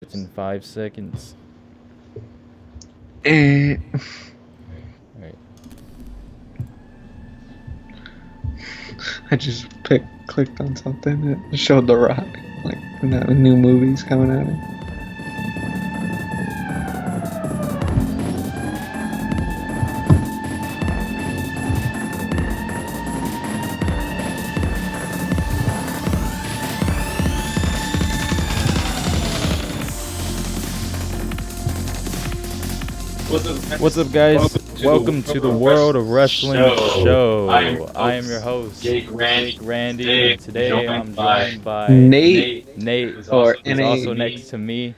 It's in 5 seconds. Eh. Alright. I just clicked on something that showed The Rock, like new movies coming out. What's up, guys? Welcome to the World of Wrestling Show. I am your host, Jake Randy, and today I'm joined by Nate, who's or also next to me.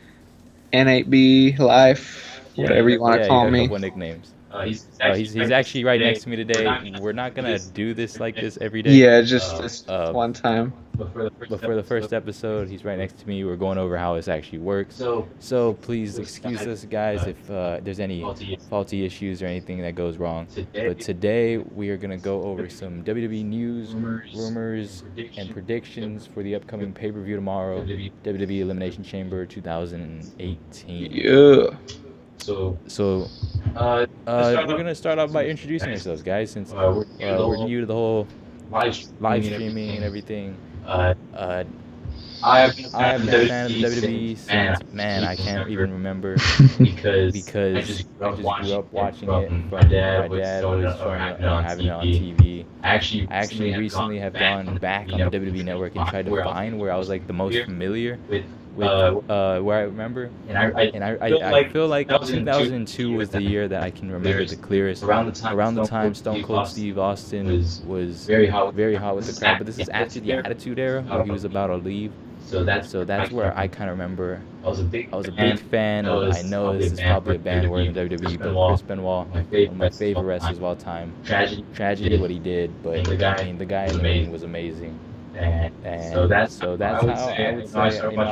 N8B Life, whatever you want to call a me. couple of nicknames. He's actually right next to me today. We're not gonna do this like this every day. Yeah, just one time. But for the first episode, he's right next to me. We're going over how this actually works. So please excuse us, guys, if there's any faulty issues or anything that goes wrong. But today we are gonna go over some WWE news, rumors, and predictions for the upcoming pay-per-view tomorrow, WWE Elimination Chamber 2018. Yeah. So we're gonna start off by introducing ourselves, guys, since we're new to the whole live streaming and everything. I have been a fan of the WWE since, man, I can't even remember because I just grew up watching it from my dad always showing it, having it on TV. I actually recently have gone back on the WWE Network and tried to find where I was like the most familiar with where I remember, and I feel like 2002 was the year that I can remember the clearest. Around the time Stone Cold Steve Austin was very hot with the crowd, but this is after the Attitude Era where he was about to leave. So that's where I kind of remember. I was a big fan of. I know this is probably a bad word in WWE, but Chris Benoit, one of my favorite wrestlers of all time. Tragedy what he did, but I mean the guy in the ring was amazing. And so that's how I would say I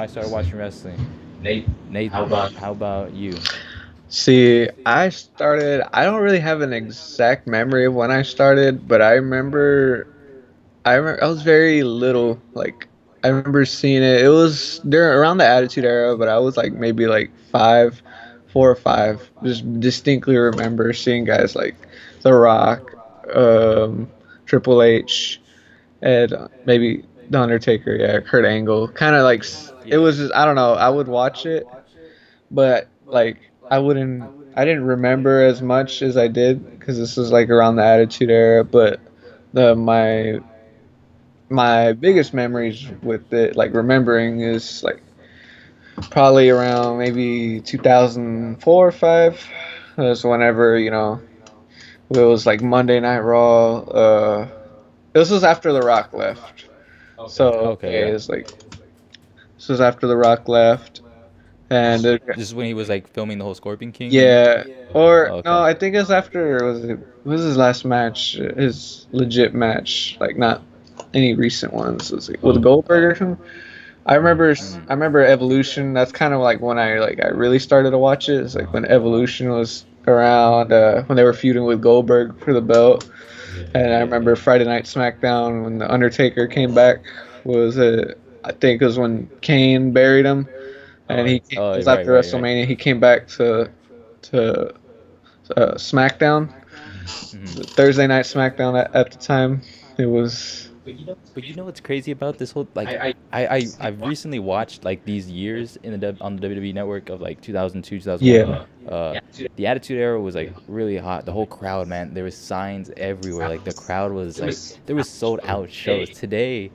started watching wrestling. Nate, how about you? See, I don't really have an exact memory of when I started, but I remember I was very little. Like, I remember seeing it. It was around the Attitude Era, but I was like maybe like 4 or 5. Just distinctly remember seeing guys like The Rock, Triple H, and maybe The Undertaker, yeah, Kurt Angle. Kind of like, it was just, I don't know, I would watch it, but like I didn't remember as much as I did because this was like around the Attitude Era. But my biggest memories with it, like remembering, is like probably around maybe 2004 or 5. That's whenever, it was like Monday Night Raw. This was after The Rock left. So it's like, this was after The Rock left, and this is when he was like filming the whole Scorpion King. Yeah, or no, I think it was after. It was his last match, his legit match, like not any recent ones. It was like with Goldberg or something. I remember Evolution. That's kind of like when I really started to watch it. It's like when Evolution was around, when they were feuding with Goldberg for the belt. And I remember Friday Night Smackdown when the Undertaker came back. I think it was when Kane buried him, and it was after WrestleMania. He came back to SmackDown, Thursday Night Smackdown at the time. It was. But you know what's crazy about this whole, like, I've recently watched like these years on the WWE Network of like 2002, 2001. Yeah. The Attitude Era was like really hot. The whole crowd, man, there was signs everywhere. Like the crowd was like, there was sold out shows. Today,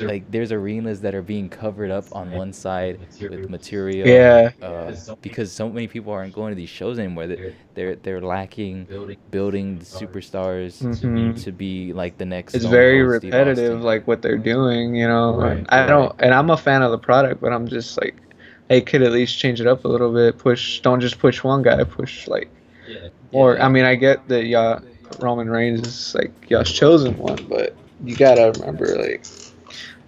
like there's arenas that are being covered up on one side with material. Yeah. Because so many people aren't going to these shows anymore. They're lacking building the superstars to be like the next. It's very repetitive, like what they're doing, And I'm a fan of the product, but I'm just like, they could at least change it up a little bit. Don't just push one guy. Push like, or I mean, I get that Roman Reigns is like y'all's chosen one, but you gotta remember, like,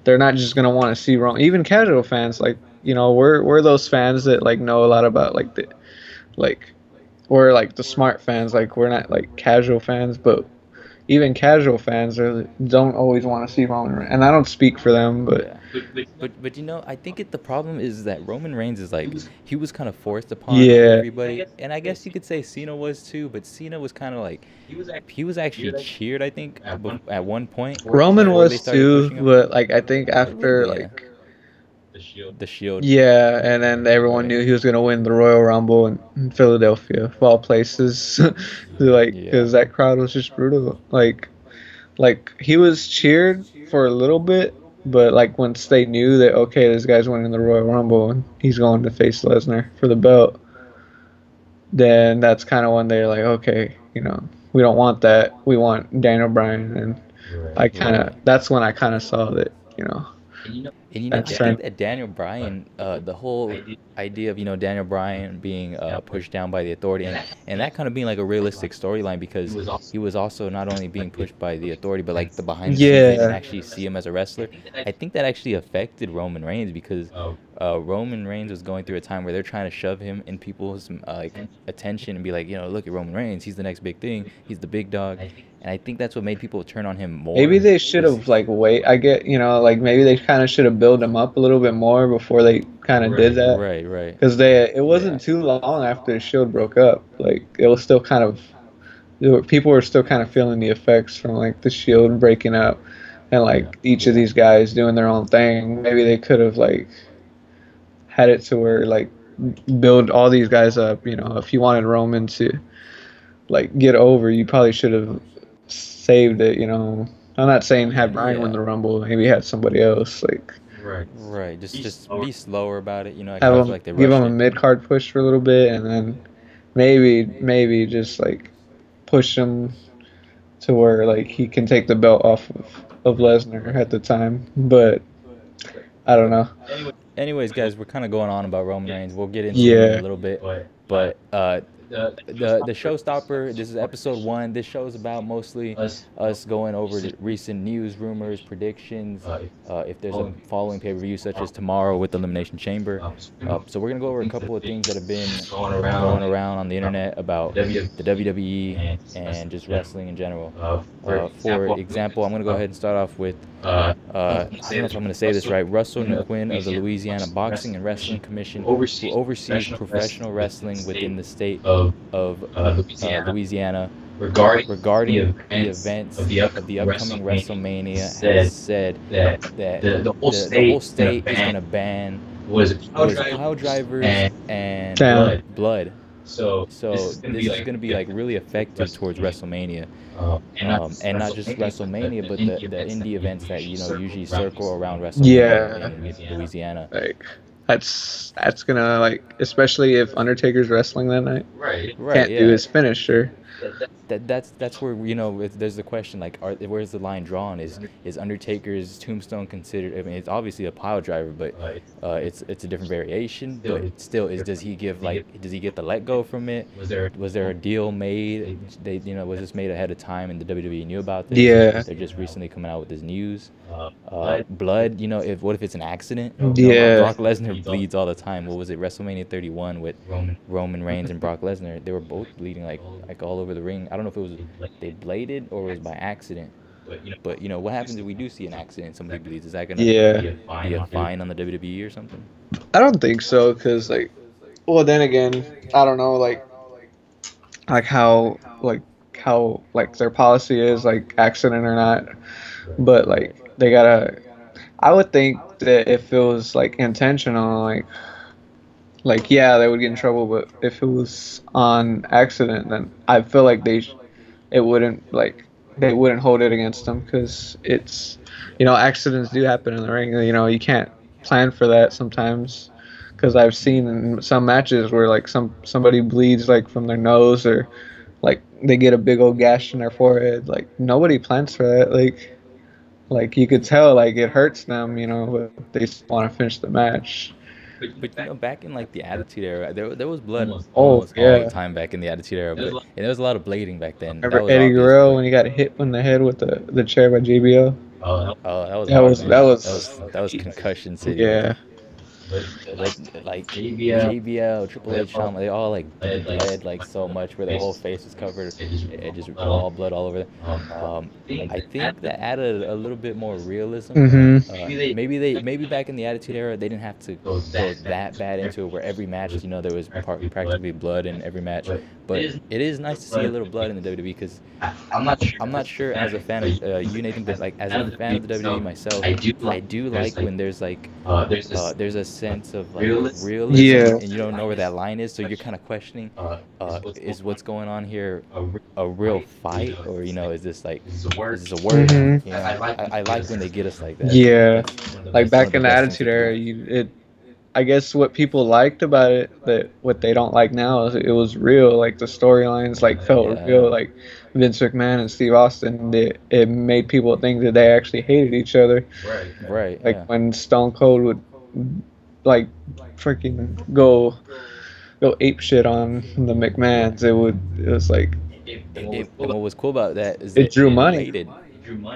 they're not just gonna want to see Roman. Even casual fans, like, we're those fans that like know a lot about we're like the smart fans. Like, we're not like casual fans, but even casual fans don't always want to see Roman Reigns. And I don't speak for them, but Yeah. But you know, I think the problem is that Roman Reigns is like he was kind of forced upon yeah, everybody, and I guess you could say Cena was too. But Cena was kind of like he was actually cheered, I think, at one point Roman before they was started too, pushing him. but like I think A little after bit, yeah. like The Shield, yeah, and then everyone right? knew he was gonna win the Royal Rumble in Philadelphia, of all places. Like, Yeah, because that crowd was just brutal. Like he was cheered for a little bit, but like once they knew that okay, this guy's winning the Royal Rumble and he's going to face Lesnar for the belt, then that's kind of when they're like, okay, we don't want that. We want Daniel Bryan, and right. that's when I kind of saw that, And you know, that's I trying. think that Daniel Bryan, the whole idea of Daniel Bryan being pushed down by the authority, and that kind of being like a realistic storyline because he was also not only being pushed by the authority, but like the behind the scenes they didn't Yeah, actually see him as a wrestler. I think that actually affected Roman Reigns because Roman Reigns was going through a time where they're trying to shove him in people's like attention and be like, look at Roman Reigns, he's the next big thing, he's the big dog, and I think that's what made people turn on him maybe more. they should Was have like wait. I get, like maybe they kind of should have built him up a little bit more before they kind of did that. right, right, Because it yeah, wasn't too long after the Shield broke up. Like it was still kind of people were still kind of feeling the effects from like the Shield breaking up, and like each of these guys doing their own thing. Maybe they could have like had it to where like build all these guys up. If you wanted Roman to like get over, you probably should have saved it. I'm not saying have Bryan win yeah. the Rumble. Maybe have somebody else like Right, just be slower about it. I have kind of feel them like they give rushed them a it. mid card push for a little bit, and then maybe just like push him to where like he can take the belt off of Lesnar at the time. But I don't know. Anyways, guys, we're kind of going on about Roman Reigns. We'll get into him in a Yeah. little bit, but the showstopper. This is episode 1. This show is about mostly us going over the recent news, rumors, predictions. If there's a following pay-per-view such as tomorrow with the Elimination Chamber. So we're gonna go over a couple of things that have been going around on the internet about the WWE and just wrestling in general. For example, I'm gonna go ahead and start off with I don't know if I'm going to say this right. Russell Nguyen of the Louisiana Boxing and Wrestling Commission, who oversees professional wrestling within the state of Louisiana, regarding the events of the upcoming WrestleMania, has said that the whole state is going to ban was pile drivers and Damn. blood. So this is going to be like really effective towards WrestleMania, and not just WrestleMania, but the indie events that usually circle around WrestleMania Yeah. in Louisiana. Like that's gonna like especially if Undertaker's wrestling that night. Right, Can't do yeah. his finisher. That's where there's the question like where's the line drawn? Is Undertaker's tombstone considered? I mean, it's obviously a pile driver, but it's a different variation. But still, does he get the let go from it? Was there a deal made? Was this made ahead of time and the WWE knew about this? Yeah. They're just recently coming out with this news. Blood, what if it's an accident? Yeah. Brock Lesnar bleeds all the time. What was it, WrestleMania 31 with Roman Reigns and Brock Lesnar? They were both bleeding like all over the ring. I don't know if it was they bladed or it was by accident. But what happens if we do see an accident? Somebody bleeds. Is that gonna Yeah. be a fine on the WWE or something? I don't think so, cause like, well, then again, I don't know, like how like their policy is, like accident or not, but like they gotta. I would think that if it was like intentional, like yeah, they would get in trouble, but if it was on accident, then I feel like it wouldn't like they wouldn't hold it against them because it's accidents do happen in the ring. You can't plan for that sometimes because I've seen in some matches where like somebody bleeds like from their nose or like they get a big old gash in their forehead. Like nobody plans for that. Like you could tell like it hurts them, but they just want to finish the match. But back in like the Attitude Era, there was blood Oh almost all the yeah. time back in the Attitude Era. But and there was a lot of blading back then. That Remember was Eddie obvious. Guerrero But when he got hit in the head with the chair by JBL? oh, that was That hard, was man. that was That was concussion city. yeah. but like JBL, Triple H, Shawn, they all like bled like so much where their whole face was covered. It just all blood all over them. I think that added a little bit more realism. Mhm. Maybe back in the Attitude Era they didn't have to go that bad into it where every match there was practically blood in every match. But it is nice to see a little blood in the WWE because I'm not sure as a fan of you, Nathan, but like as a fan of the WWE myself, I do like when there's like there's a sense of like realism, Yeah. and you don't know where that line is, so you're kind of questioning, is what's going on here a real fight, or is this like is this a word? Mhm. I like when they get us like that. Yeah. Like That's one of back the in the best things they Attitude Era, can I guess what people liked about it, that what they don't like now, is it was real. Like the storylines, like do. felt real. Like Vince McMahon and Steve Austin, it made people think that they actually hated each other. Right. Like Yeah. when Stone Cold would like freaking go ape shit on the McMahons, it was like And what was cool about that is it that drew it money. related.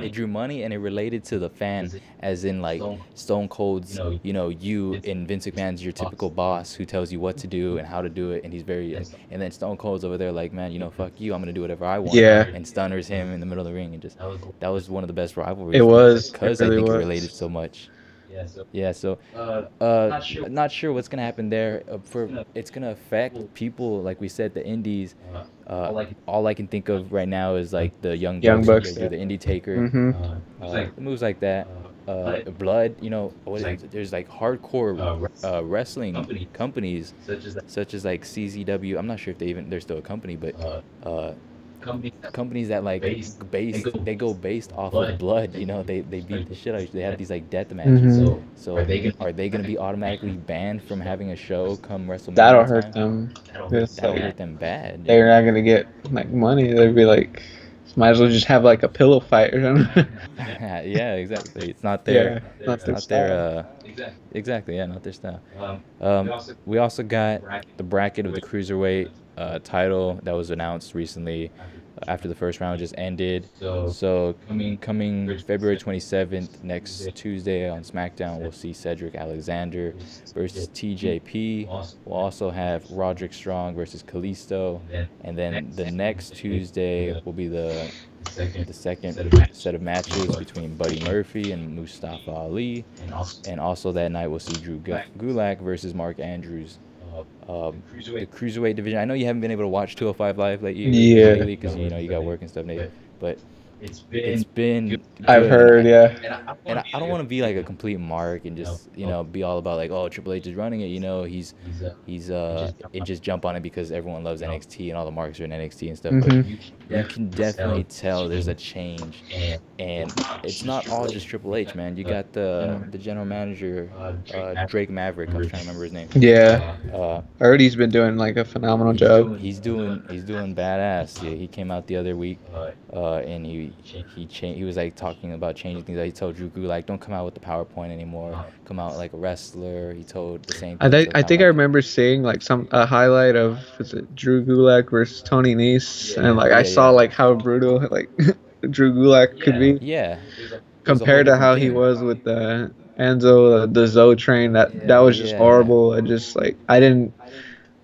It drew money and it related to the fan, as in like Stone Cold's, you and Vince McMahon's your typical boss who tells you what to do and how to do it, and he's very, and then Stone Cold's over there like, man, fuck you, I'm gonna do whatever I want, Yeah. and stunners him in the middle of the ring, and just that was one of the best rivalries. It was. Because It I really think it was. related so much. Yeah, so not sure what's gonna happen there. It's gonna affect people, like we said, the indies. All I can think of right now is like the Young Young Bucks, Bucks. do the Indie Taker, Mhm. moves like that. Blood, there's like hardcore wrestling companies such as like CZW. I'm not sure if they're still a company, but companies that like they go based off of blood. They beat the shit out of each. They have these like death matches. Mhm. So are they gonna be automatically banned from having a show come WrestleMania That'll hurt time? them. It's That'll like, hurt them bad. they're not gonna get like money. They'd be like, might as well just have like a pillow fight or something. Yeah, exactly. It's not Yeah, their. not It's their not style. their. Exactly. Yeah, not their style. We also got the bracket of the cruiserweight title that was announced recently after the first round just ended. So coming February 27th, next Tuesday on Smackdown, we'll see Cedric Alexander versus TJP. We'll also have Roderick Strong versus Kalisto, and then the next Tuesday will be the second set of matches between Buddy Murphy and Mustafa Ali, and also that night we'll see Drew Gulak versus Mark Andrews. The cruiserweight division. I know you haven't been able to watch 205 Live Yeah. lately because you got work and stuff, Nate. But it's been I've good. heard, yeah. And I don't want to be like a complete mark and just be all about like, oh, Triple H is running it. He's it just jump on it because everyone loves NXT and all the marks are in NXT and stuff. But you can definitely tell there's a change, and it's not all just Triple H, man. You got the general manager, Drake Maverick. I'm trying to remember his name. Yeah. Uh, I heard he's been doing like a phenomenal job. He's doing badass. Yeah, he came out the other week, and he was like talking about changing things. Like, he told Drew Gulak, don't come out with the PowerPoint anymore. Come out like a wrestler. He told the same thing. I think I remember seeing like a highlight of, was it Drew Gulak versus Tony Nese, and like I saw like how brutal like Drew Gulak could be Yeah. compared to how he was with the Enzo, the Zoe train. That was just horrible. I didn't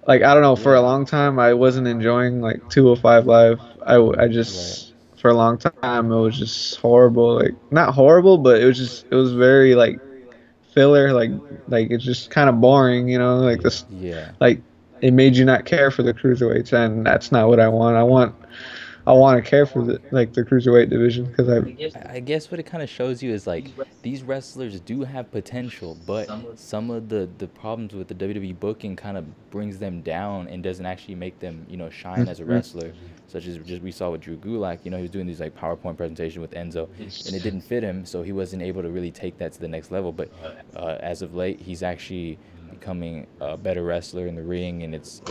like, I don't know, for a long time I wasn't enjoying like 205 Live. I just for a long time it was just horrible. Like, not horrible, but it was very like filler, like it's just kind of boring, like this. Yeah. Like, it made you not care for the cruiserweights, and that's not what I want. I want to care for the cruiserweight division, because I guess what it kind of shows you is like these wrestlers do have potential, but some of the problems with the WWE booking kind of brings them down and doesn't actually make them shine as a wrestler. Such as just we saw with Drew Gulak, he was doing these like PowerPoint presentation with Enzo, and it didn't fit him, so he wasn't able to really take that to the next level. But as of late, he's actually becoming a better wrestler in the ring, and it's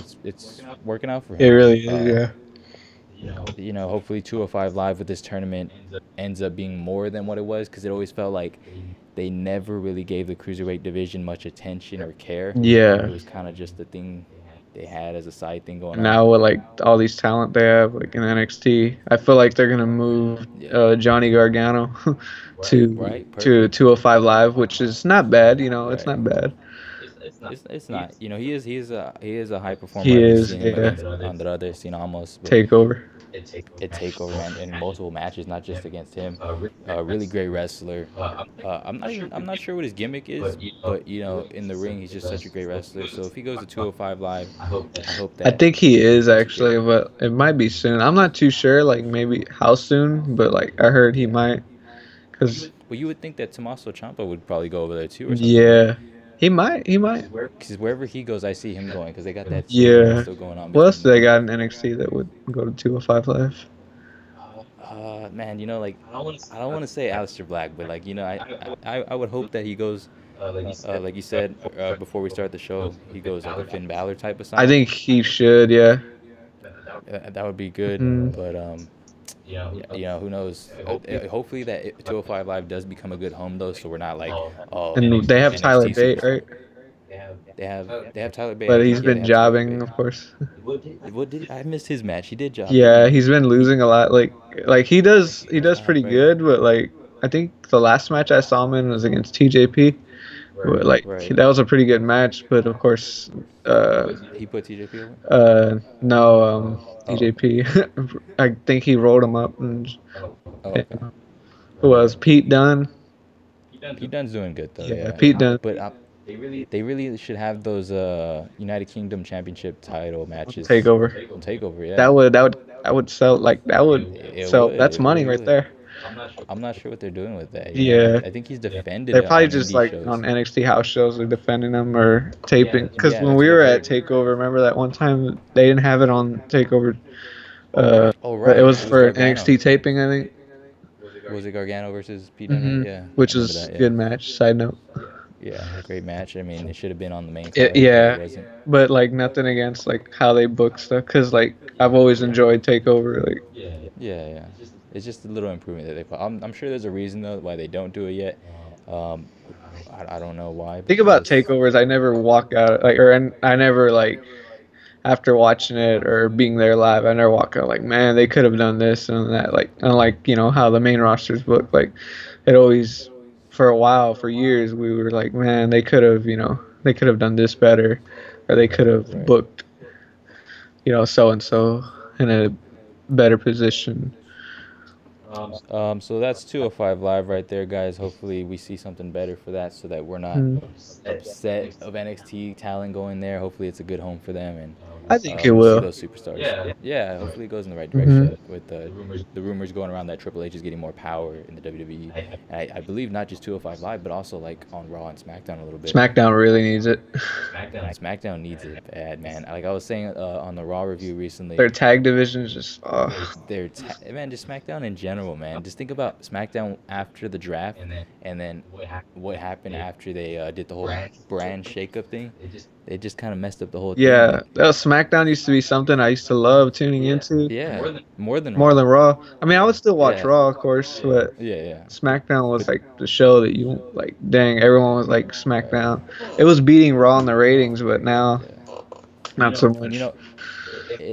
working out for him. it really is, yeah. Hopefully 205 Live with this tournament ends up being more than what it was, because it always felt like they never really gave the cruiserweight division much attention or care. Yeah. It was kind of just the thing they had as a side thing going on. Now with like all these talent they have like in NXT, I feel like they're gonna move Johnny Gargano to 205 Live, which is not bad. It's not bad. It's not. You know, he is a high performer. He We've is, seen him yeah. against Andrade, seen almost, but Takeover. it takeover, man, in multiple matches, not just against him. Really great wrestler. I'm not sure what his gimmick is, but you know, in the ring, he's just such a great wrestler. So if he goes to 205 Live, I hope I that think he is it's a good. actually, but it might be soon. I'm not too sure, like maybe how soon, but like I heard he might, cause Well, you would think that Tommaso Ciampa would probably go over there too, or something, right? yeah, he might, he might. Because wherever he goes, I see him going. Because they got that storyline Yeah. still going on What else between do they them. got in NXT that would go to 205 Live? Man, you know, like I don't want to say Aleister Black, but like you know, I would hope that he goes, like you said before we start the show, he goes like a Finn Balor type of I style. think he should, yeah. That would be good, Mm. but yeah, you know, who knows? Hopefully that 205 Live does become a good home though, so we're not like, oh, And they have Tyler NXT Bate, superstar. right? They have Tyler Bate. I But think he's yeah, they been have Tyler jobbing, Bate. of course. What did I missed his match? He did job, didn't Yeah, he? he's been He losing a lot. Like he does pretty right, good, but like I think the last match I saw him in was against TJP. But, like right. that was a pretty good match, but of course, He put TJP over. no, Oh, TJP. I think he rolled him up. And oh, okay. who was Pete Dunne? Pete Dunne's doing good though, Yeah, yeah. Pete Dunne. But they really should have those United Kingdom Championship title matches Takeover. on Takeover, yeah. That would sell like that would It sell. would, That's it money really right would. there. I'm not sure what they're doing with that. You know, Yeah. I think he's defended They're it probably on just indie like shows. on NXT house shows, or defending them or taping. Because Yeah, when that's we what were I at heard. Takeover, remember that one time they didn't have it on Takeover. Oh But it right, was it was for Gargano. NXT taping, I think. Was it Gargano versus Pete Dunne, right? Yeah, I Which remember was that. a Yeah, good match. Side note. yeah, great match. I mean, it should have been on the main card, but Yeah, it wasn't. but like nothing against like how they book stuff. Cause like I've always enjoyed Takeover. Like Yeah. It's just a little improvement that they put. I'm sure there's a reason though why they don't do it yet. Um, I don't know why, think about because takeovers. I never walk out like, or I never like after watching it or being there live. I never walk out like, man, they could have done this and that. Like unlike how the main rosters book. Like it always, for a while, for years, we were like, man, they could have they could have done this better, or they could have right. booked so and so in a better position. So that's 205 Live right there, guys. Hopefully we see something better for that, so that we're not Mm. upset of NXT talent going there. Hopefully it's a good home for them, and I think it we see will. those superstars. Yeah, hopefully it goes in the right Mm-hmm. direction with the rumors going around that Triple H is getting more power in the WWE. And I believe not just 205 Live, but also like on Raw and SmackDown a little bit. SmackDown really needs it. SmackDown needs it bad, man. Like I was saying on the Raw review recently, Their tag division is just man, just SmackDown in general, man. Just think about SmackDown after the draft, and then what happened after they did the whole brand shakeup thing. They just kind of messed up the whole thing. yeah. SmackDown used to be something I used to love tuning into. Yeah, more than More than Raw. I mean, I would still watch Yeah. Raw, of course, but Yeah. SmackDown was like the show that you like. Dang, everyone was like SmackDown. It was beating Raw in the ratings, but now not so And much.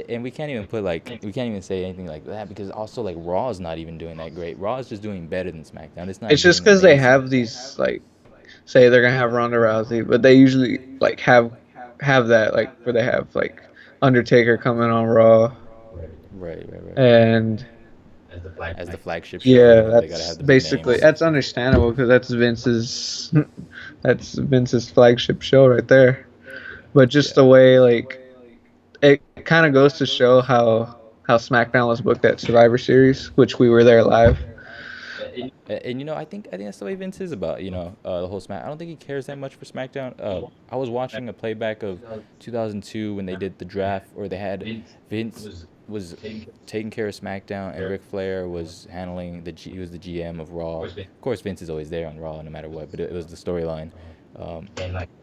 and we can't even say anything like that, because also like Raw is not even doing that great. Raw is just doing better than SmackDown. It's not. It's just doing because they amazing. have these like, say they're gonna have Ronda Rousey, but they usually like have that like where they have like Undertaker coming on Raw, Right. and As the flagship show, yeah, they gotta that's have the big basically names. that's understandable because that's Vince's flagship show right there. But just the way like it kind of goes to show how SmackDown was booked at Survivor Series, which we were there live. And I think that's the way Vince is about the whole Smack. I don't think he cares that much for SmackDown. I was watching a playback of 2002 when they did the draft, or they had Vince was taking care of SmackDown and Ric Flair was handling he was the GM of Raw. Of course, Vince is always there on Raw no matter what, but it was the storyline.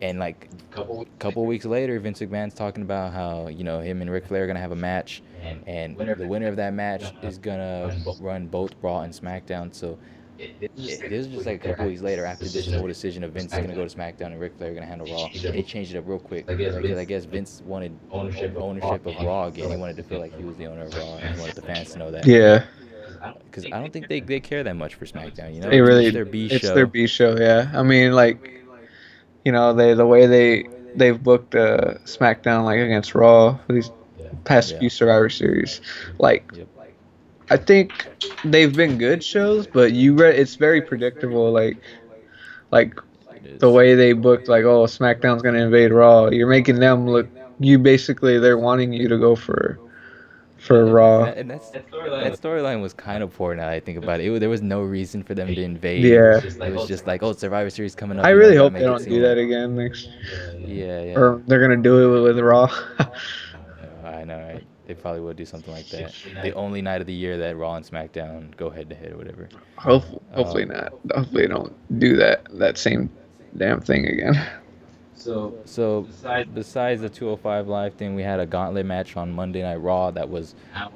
And like a couple weeks later, Vince McMahon's talking about how him and Ric Flair are gonna have a match, and the winner of that match is gonna run both Raw and SmackDown. So this is just like a couple weeks later after this whole decision of Vince is gonna go to SmackDown and Ric Flair are gonna handle Raw. They changed it up real quick because I guess Vince wanted ownership of Raw again. He wanted to feel like he was the owner of Raw, and he wanted the fans to know that. Yeah, Because I don't think they care that much for SmackDown. they really It's their B show. It's their B show. Yeah, I mean like the way they've booked SmackDown like against Raw for these past Yeah. few Survivor Series. Like Yep. I think they've been good shows, but it's very predictable. Like It the is. way they booked, like, oh, SmackDown's gonna invade Raw. You're making them look. You basically they're wanting you to go for And, Raw. that, and that's that storyline was kind of poor now that I think about it. There was no reason for them to invade. Yeah, It was just like, oh, Survivor Series coming I up. really We gotta hope they make it don't seem do that like. again next, Yeah, yeah. or they're gonna do it with Raw. I know, right? They probably would do something like that. The only night of the year that Raw and SmackDown go head to head or whatever. Hopefully not. Hopefully they don't do that same damn thing again. So besides the 205 live thing, we had a gauntlet match on Monday Night Raw that was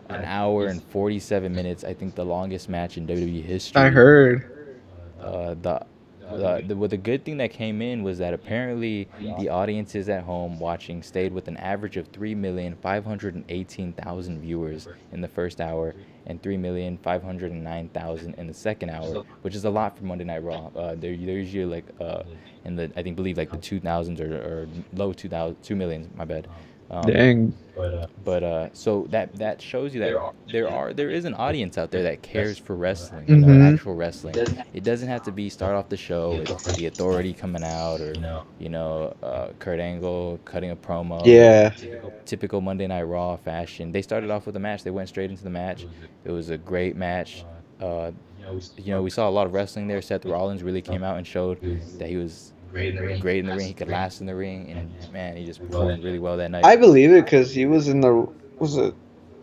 an hour and 47 minutes. I think the longest match in WWE I history. heard. The good thing that came in was that apparently the audiences at home watching stayed with an average of 3,518,000 viewers in the first hour and 3,509,000 in the second hour, which is a lot for Monday Night Raw. They're usually like in the believe like the 2000s or low 2000 2 millions. My bad. Dang. But so that shows you that there is an audience out there that cares for wrestling, Mhm. actual wrestling. It doesn't have to be start off the show with the Authority coming out or Kurt Angle cutting a promo. Yeah. Typical Monday Night Raw fashion. They started off with a match. They went straight into the match. It was a great match. We saw a lot of wrestling there. Seth Rollins really came out and showed that he was great in the ring. He could last in the ring, and man, he just performed really well that night. I believe it because he was in the was it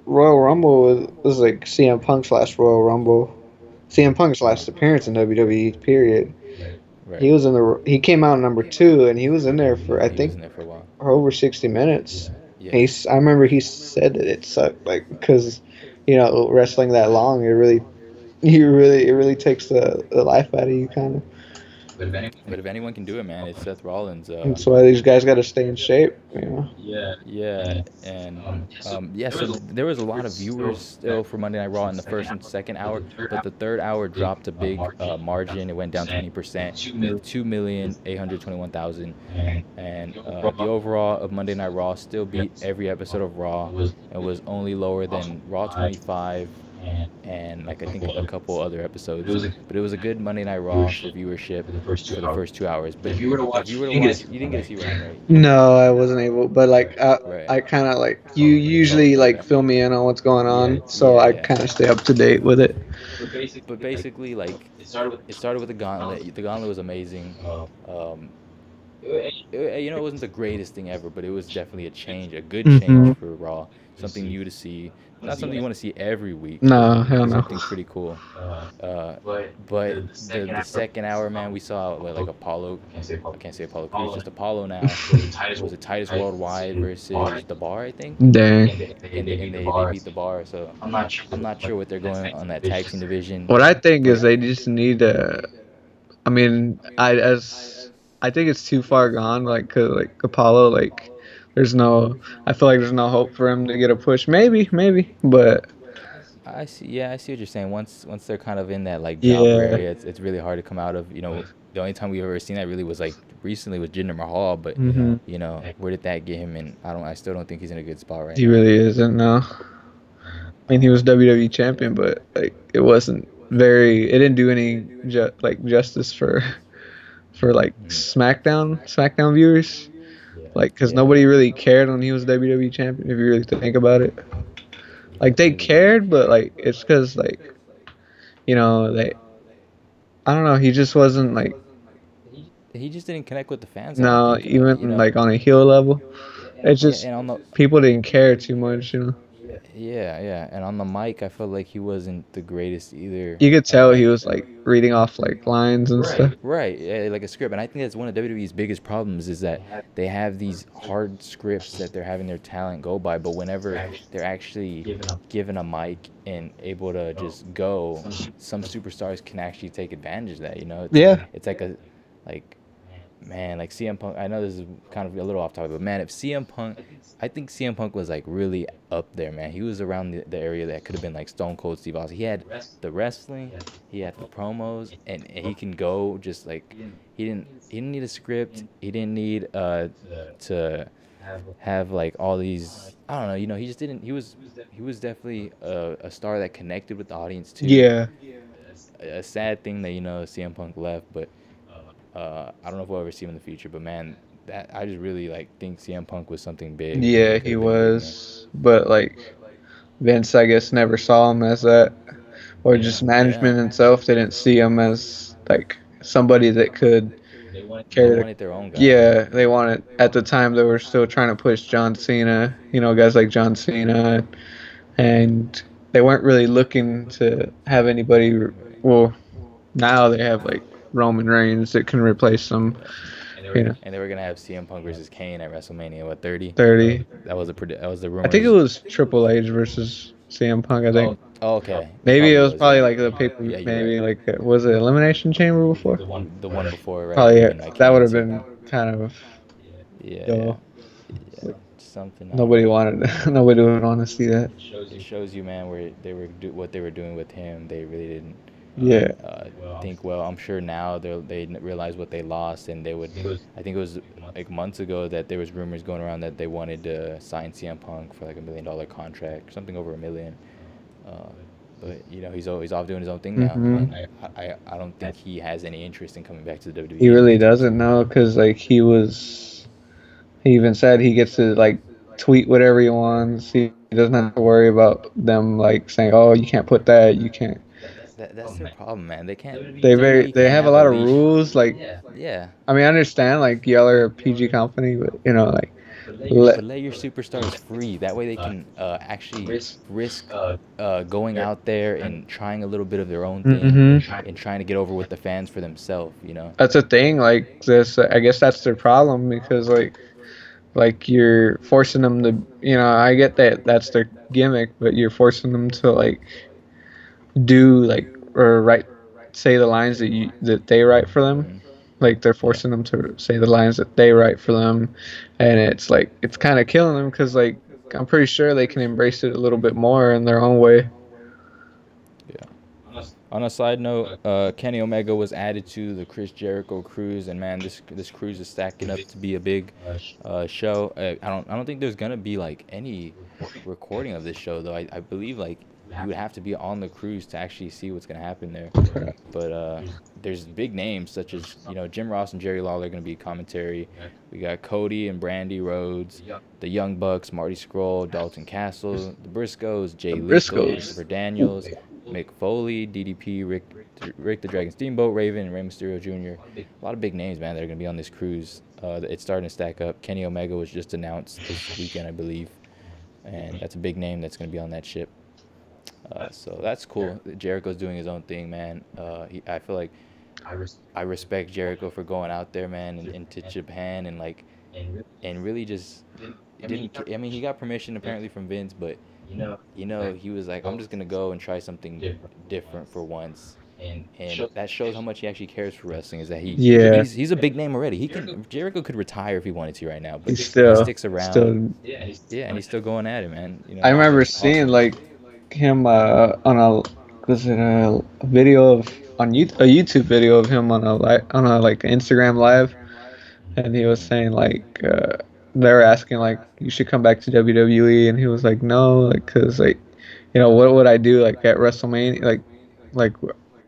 Royal Rumble was like CM Punk's last Royal Rumble, CM Punk's last appearance in WWE. Period. Right. He came out number 2 and he was in there for I He was think in there for a while. for over 60 minutes. Yeah. I remember he said that it sucked like because wrestling that long it really takes the life out of you kind of. But if anyone can do it, man, it's Seth Rollins. That's why these guys got to stay in shape. Yeah, and so there was a lot of viewers still for Monday Night Raw in the first and second hour, but the third hour dropped a big margin. It went down 20%, 2,821,000, and the overall of Monday Night Raw still beat every episode of Raw. It was only lower than Raw 25. And like I think a couple other episodes, but it was a good Monday Night Raw for viewership for the first 2 hours. But if you were to watch, you didn't get to see Ryan, right? No, I wasn't able. But like, Right. I kind of like you usually like fill me in on what's going on, so I kind of stay up to date with it. But basically, like it started with the gauntlet. The gauntlet was amazing. It wasn't the greatest thing ever, but it was definitely a change, a good change for Raw. Something new to see. Not something you want to see every week. No, hell no. Something pretty cool. But the second hour, man, we saw like Apollo. I can't say Apollo Crews, just Apollo now. It was a Titus Worldwide versus the Bar, I think. Dang. And they beat the Bar. So I'm not sure what they're going on that tag team division. What I think is they just need to. I mean, I think it's too far gone. Like, 'cause, like Apollo, like. I feel like there's no hope for him to get a push. Maybe, but I see. Yeah, I see what you're saying. Once they're kind of in that like job area, it's really hard to come out of. The only time we've ever seen that really was like recently with Jinder Mahal. But where did that get him? And I still don't think he's in a good spot right now. He really isn't. No. I mean, he was WWE champion, but like it wasn't very. It didn't do any justice for like SmackDown viewers. Like, because nobody really cared when he was WWE champion, if you really think about it. Like, they cared, but, like, it's because, like, I don't know, he just wasn't, like... He just didn't connect with the fans. No, even, like, on a heel level. It's just, people didn't care too much, Yeah, and on the mic, I felt like he wasn't the greatest either. You could tell he was like reading off like lines and stuff. Right, yeah, like a script, and I think that's one of WWE's biggest problems is that they have these hard scripts that they're having their talent go by, but whenever they're actually given a mic and able to just go, some superstars can actually take advantage of that. It's like man, like CM Punk. I know this is kind of a little off topic, but man, if CM Punk, I think CM Punk was like really up there, man. He was around the area that could have been like Stone Cold Steve Austin. He had the wrestling, he had the promos, and he can go just like he didn't need a script. He didn't need to have like all these. I don't know. He just didn't. He was definitely a star that connected with the audience too. Yeah. A sad thing that CM Punk left, but I don't know if we'll ever see him in the future. But man, that I just really like think CM Punk was something big. Yeah, he was. But like Vince, I guess, never saw him as that, or just management itself didn't see him as like somebody that could They carry. wanted their own guy. Yeah, they wanted at the time they were still trying to push John Cena. Guys like John Cena, and they weren't really looking to have anybody. Well, now they have like Roman Reigns that can replace them. And they were gonna have CM Punk versus Kane at WrestleMania. What 30? 30. That was the rumor. I think it was Triple H versus CM Punk. I think. Oh, okay. Maybe it was probably like the paper. Yeah, you're maybe right. like was it Elimination Chamber before? The one before, right? Probably, yeah. when, like, That Kane would have took- been kind of Yeah. dull. Something. Nobody wanted. Nobody would want to see that. It shows you, man, where what they were doing with him. They really didn't. Yeah. Think well. I'm sure now they realize what they lost, and they would. I think it was like months ago that there was rumors going around that they wanted to sign CM Punk for like $1 million contract, something over $1 million. But he's off doing his own thing now. Mhm. And I don't think he has any interest in coming back to the WWE. He really doesn't know because like he even said he gets to like tweet whatever he wants. He doesn't have to worry about them like saying, "Oh, you can't put that. You can't." That's their problem, man. They can't. They have a lot of rules. Like, Yeah. I mean, I understand like y'all are a PG company, but like But let your superstars free. That way they can actually risk going out there and trying a little bit of their own thing and trying to get over with the fans for themselves. That's a thing. Like this, I guess that's their problem because like you're forcing them to. I get that that's their gimmick, but you're forcing them to like do like or say the lines that they write for them. Like they're forcing them to say the lines that they write for them, and it's like it's kind of killing them because like I'm pretty sure they can embrace it a little bit more in their own way. Yeah. On a side note, Kenny Omega was added to the Chris Jericho cruise, and man, this cruise is stacking up to be a big show. I don't think there's gonna be like any recording of this show though. I believe like you would have to be on the cruise to actually see what's gonna happen there. But there's big names such as Jim Ross and Jerry Lawler are gonna be commentary. We got Cody and Brandy Rhodes, the Young Bucks, Marty Scurll, Dalton Castle, the Briscoes, Jay Lethal, Christopher Daniels, Mick Foley, DDP, Rick the Dragon Steamboat, Raven, and Rey Mysterio Jr. A lot of big names, man, that are gonna be on this cruise. It's starting to stack up. Kenny Omega was just announced this weekend, I believe, and that's a big name that's gonna be on that ship. So that's cool. Jericho's doing his own thing, man. I feel like I respect Jericho for going out there, man, into Japan and really just didn't. I mean, he got permission apparently from Vince, but he was like, I'm just gonna go and try something different for once. And that shows how much he actually cares for wrestling. Is that he's a big name already. Jericho could retire if he wanted to right now, but he sticks around. and he's still going at it, man. I remember seeing like him on a video of a YouTube video of him on a like Instagram live, and he was saying like they were asking like you should come back to WWE, and he was like no, like because like what would I do like at WrestleMania like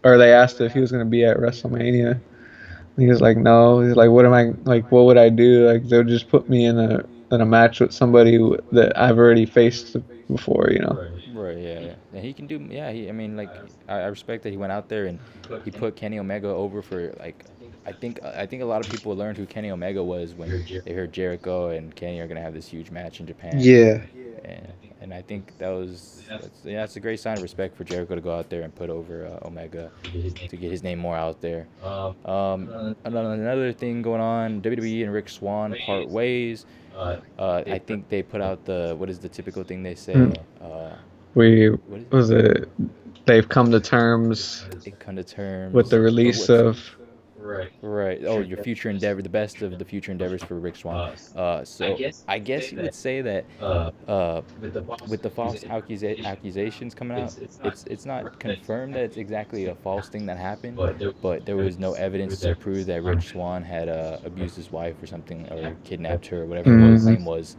or they asked if he was gonna be at WrestleMania, and he was like no, he's like what would I do, like they'll just put me in a match with somebody that I've already faced before, Right, yeah. And he can do, I mean, like, I respect that he went out there and he put Kenny Omega over for, like, I think a lot of people learned who Kenny Omega was when they heard Jericho and Kenny are going to have this huge match in Japan. Yeah. And I think that's a great sign of respect for Jericho to go out there and put over Omega to get his name more out there. Another thing going on, WWE and Rick Swann part ways. I think they put out what is the typical thing they say? They've come to terms They come to terms with the release of Right. Oh, your future endeavor, the best of the future endeavors for Rick Swan. So I guess you would say that uh, with the false accusations coming out, it's not confirmed that it's exactly a false thing that happened, but there was no evidence to prove that Rich Swan had abused his wife or something, or kidnapped her, or whatever the claim was.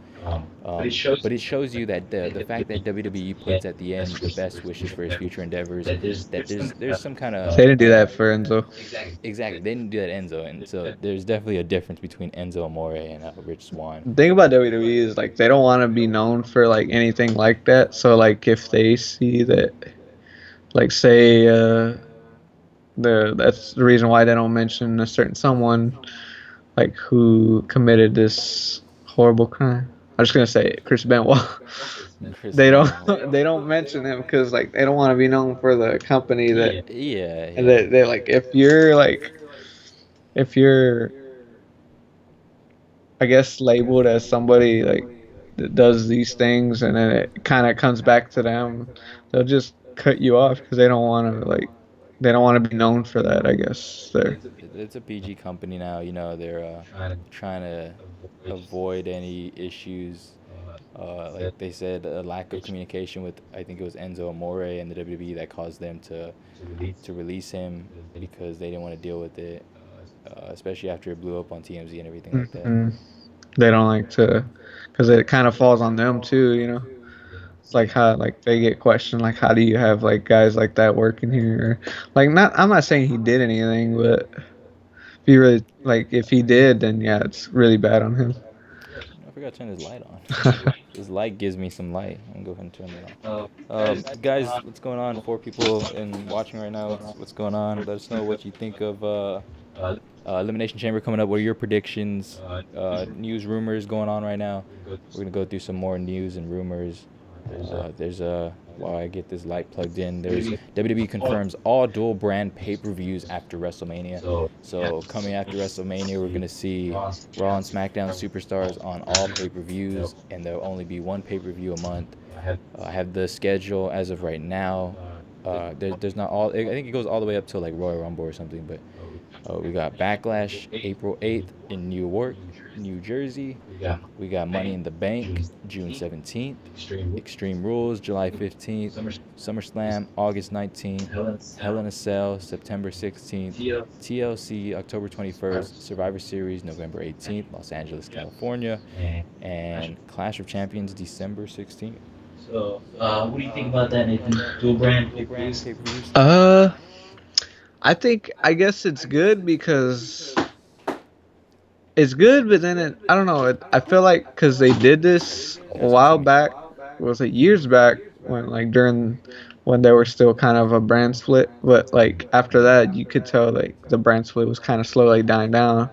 But it shows you that the fact that WWE puts at the end the best wishes for his future endeavors, that there's some kind of They didn't do that for Enzo. exactly, they didn't do that Enzo, and so there's definitely a difference between Enzo Amore and Rich Swan. The thing about WWE is like they don't want to be known for like anything like that. So like if they see that, like say that's the reason why they don't mention a certain someone like who committed this horrible crime. I'm just gonna say it, Chris Benoit. They don't mention him because like they don't want to be known for the company that and they like if you're I guess labeled as somebody like that does these things and then it kind of comes back to them, they'll just cut you off because they don't want to be known for that, I guess. It's a PG company now, you know, they're trying to avoid any issues. Like they said, a lack of communication with, I think it was Enzo Amore and the WWE, that caused them to release him because they didn't want to deal with it, especially after it blew up on TMZ and everything like that. They don't like to, because it kind of falls on them too, you know. It's like how like they get questioned, like how do you have like guys like that working here? Like I'm not saying he did anything, but if he really like if he did, then yeah, it's really bad on him. I forgot to turn this light on. This light gives me some light. I'm gonna go ahead and turn it on. Guys, what's going on? 4 people watching right now. What's going on? Let us know what you think of Elimination Chamber coming up. What are your predictions? News, rumors going on right now. We're gonna go through some more news and rumors. While I get this light plugged in, there's WWE confirms all dual brand pay-per-views after WrestleMania. So coming after WrestleMania, we're gonna see Raw and SmackDown superstars on all pay-per-views, and there'll only be one pay-per-view a month. I have the schedule as of right now. There's not all. I think it goes all the way up to like Royal Rumble or something, but we got Backlash April 8th in New Jersey. We got Money in the Bank June 17th. Extreme Rules July 15th. SummerSlam August 19th. Hell in a Cell September 16th. TLC October 21st. Survivor Series November 18th, Los Angeles, California. And Clash of Champions December 16th. So, what do you think about that, Nathan? Dual brand pay-per-views? I guess it's good because it's good, but then I don't know. I feel like because they did this a while back, was it years back when when they were still kind of a brand split, but like after that you could tell like the brand split was kind of slowly dying down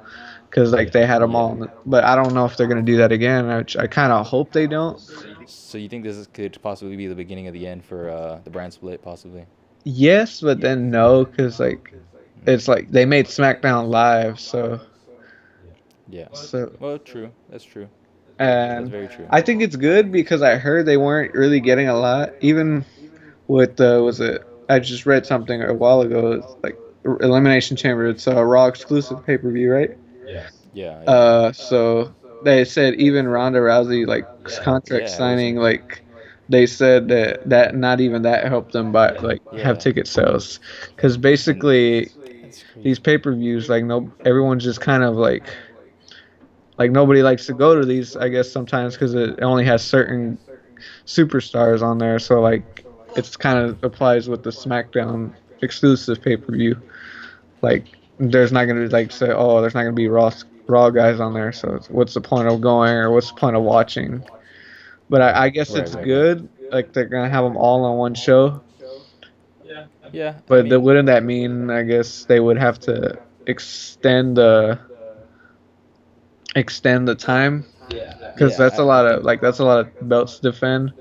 because like they had them all. But I don't know if they're gonna do that again. I kind of hope they don't. So you think this could possibly be the beginning of the end for the brand split, possibly? Yes, but then no, because like it's like they made SmackDown live, so yeah. So well, true. That's true. And that's very true. I think it's good because I heard they weren't really getting a lot, even with I just read something a while ago. It's like Elimination Chamber. It's a Raw exclusive pay-per-view, right? Yeah. So they said even Ronda Rousey contract signing they said that not even that helped them have ticket sales, because basically these pay-per-views everyone's just kind of like nobody likes to go to these, I guess, sometimes because it only has certain superstars on there. So it's kind of applies with the SmackDown exclusive pay-per-view. There's not gonna be there's not gonna be Raw guys on there. So what's the point of going, or what's the point of watching? But I guess it's good. They're gonna have them all on one show. Yeah. But wouldn't that mean, I guess, they would have to extend the time? Because that's a lot of belts to defend.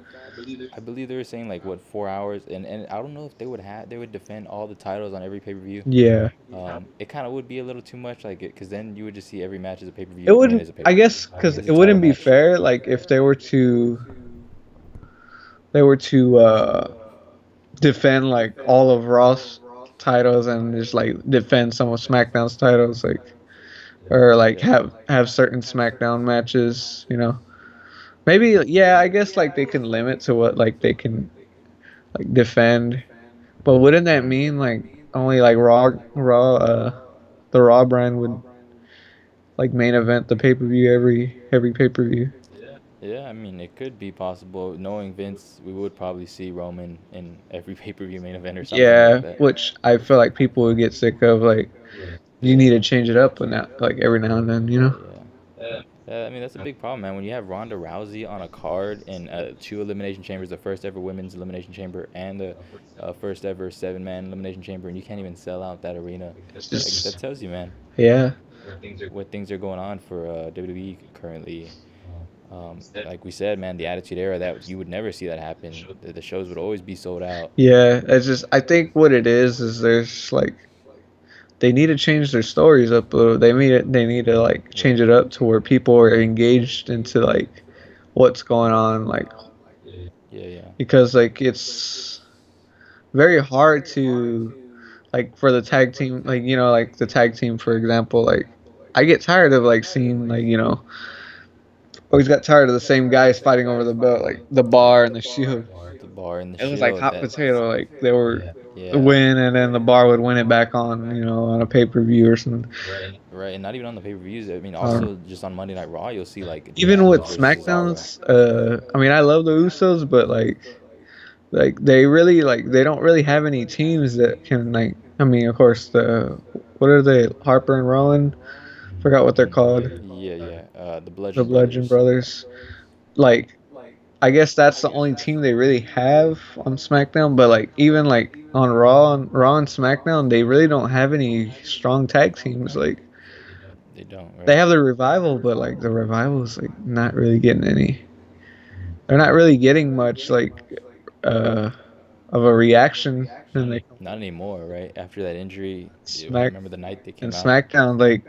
I believe they were saying 4 hours, and I don't know if they would defend all the titles on every pay-per-view. Yeah. It kind of would be a little too much, because then you would just see every match as a pay-per-view. It wouldn't. I guess because it wouldn't be fair. If they were to defend all of Raw's titles and just like defend some of SmackDown's titles, like, or like have certain SmackDown matches. Maybe, yeah, I guess like they can limit to what like they can like defend. But wouldn't that mean like only like the Raw brand would like main event the pay-per-view every pay-per-view? Yeah, I mean, it could be possible. Knowing Vince, we would probably see Roman in every pay-per-view main event or something Yeah, like that. which I feel like people would get sick of. Like, you need to change it up, like every now and then. Yeah, I mean, that's a big problem, man. When you have Ronda Rousey on a card in 2 Elimination Chambers, the first ever women's Elimination Chamber and the first ever 7-man Elimination Chamber, and you can't even sell out that arena. Like, that tells you, man, Yeah, what things are going on for WWE currently. Like we said, man, the Attitude Era, that you would never see that happen. The shows would always be sold out. yeah. It's just, I think what it is there's like they need to change their stories up a little. They need to like change it up to where people are engaged into like what's going on, like, Yeah. because like it's very hard to like for the tag team, like like the tag team, for example. Like, I get tired of like seeing like always got tired of the same guys fighting over the belt, like the Bar and the Shield. The Bar and the It was Shield. like hot potato. Like they were Yeah. win, and then the Bar would win it back on a pay-per-view or something. Right, and not even on the pay-per-views. I mean, also just on Monday Night Raw, you'll see like Even with versus SmackDowns, I mean, I love the Usos, but like they really like they don't really have any teams that can like. I mean, of course, what are they? Harper and Rowan. Forgot what they're called. Yeah. The The Bludgeon Bludgeon Brothers. Brothers. Like, I guess that's the only team they really have on SmackDown. But like even like on Raw and SmackDown, they really don't have any strong tag teams. Like, They don't. Right? they have the Revival, but like the Revival is like not really getting any. They're not really getting much like of a reaction. And they Not anymore, right? After that injury, I Smack remember the night they came and out. SmackDown, like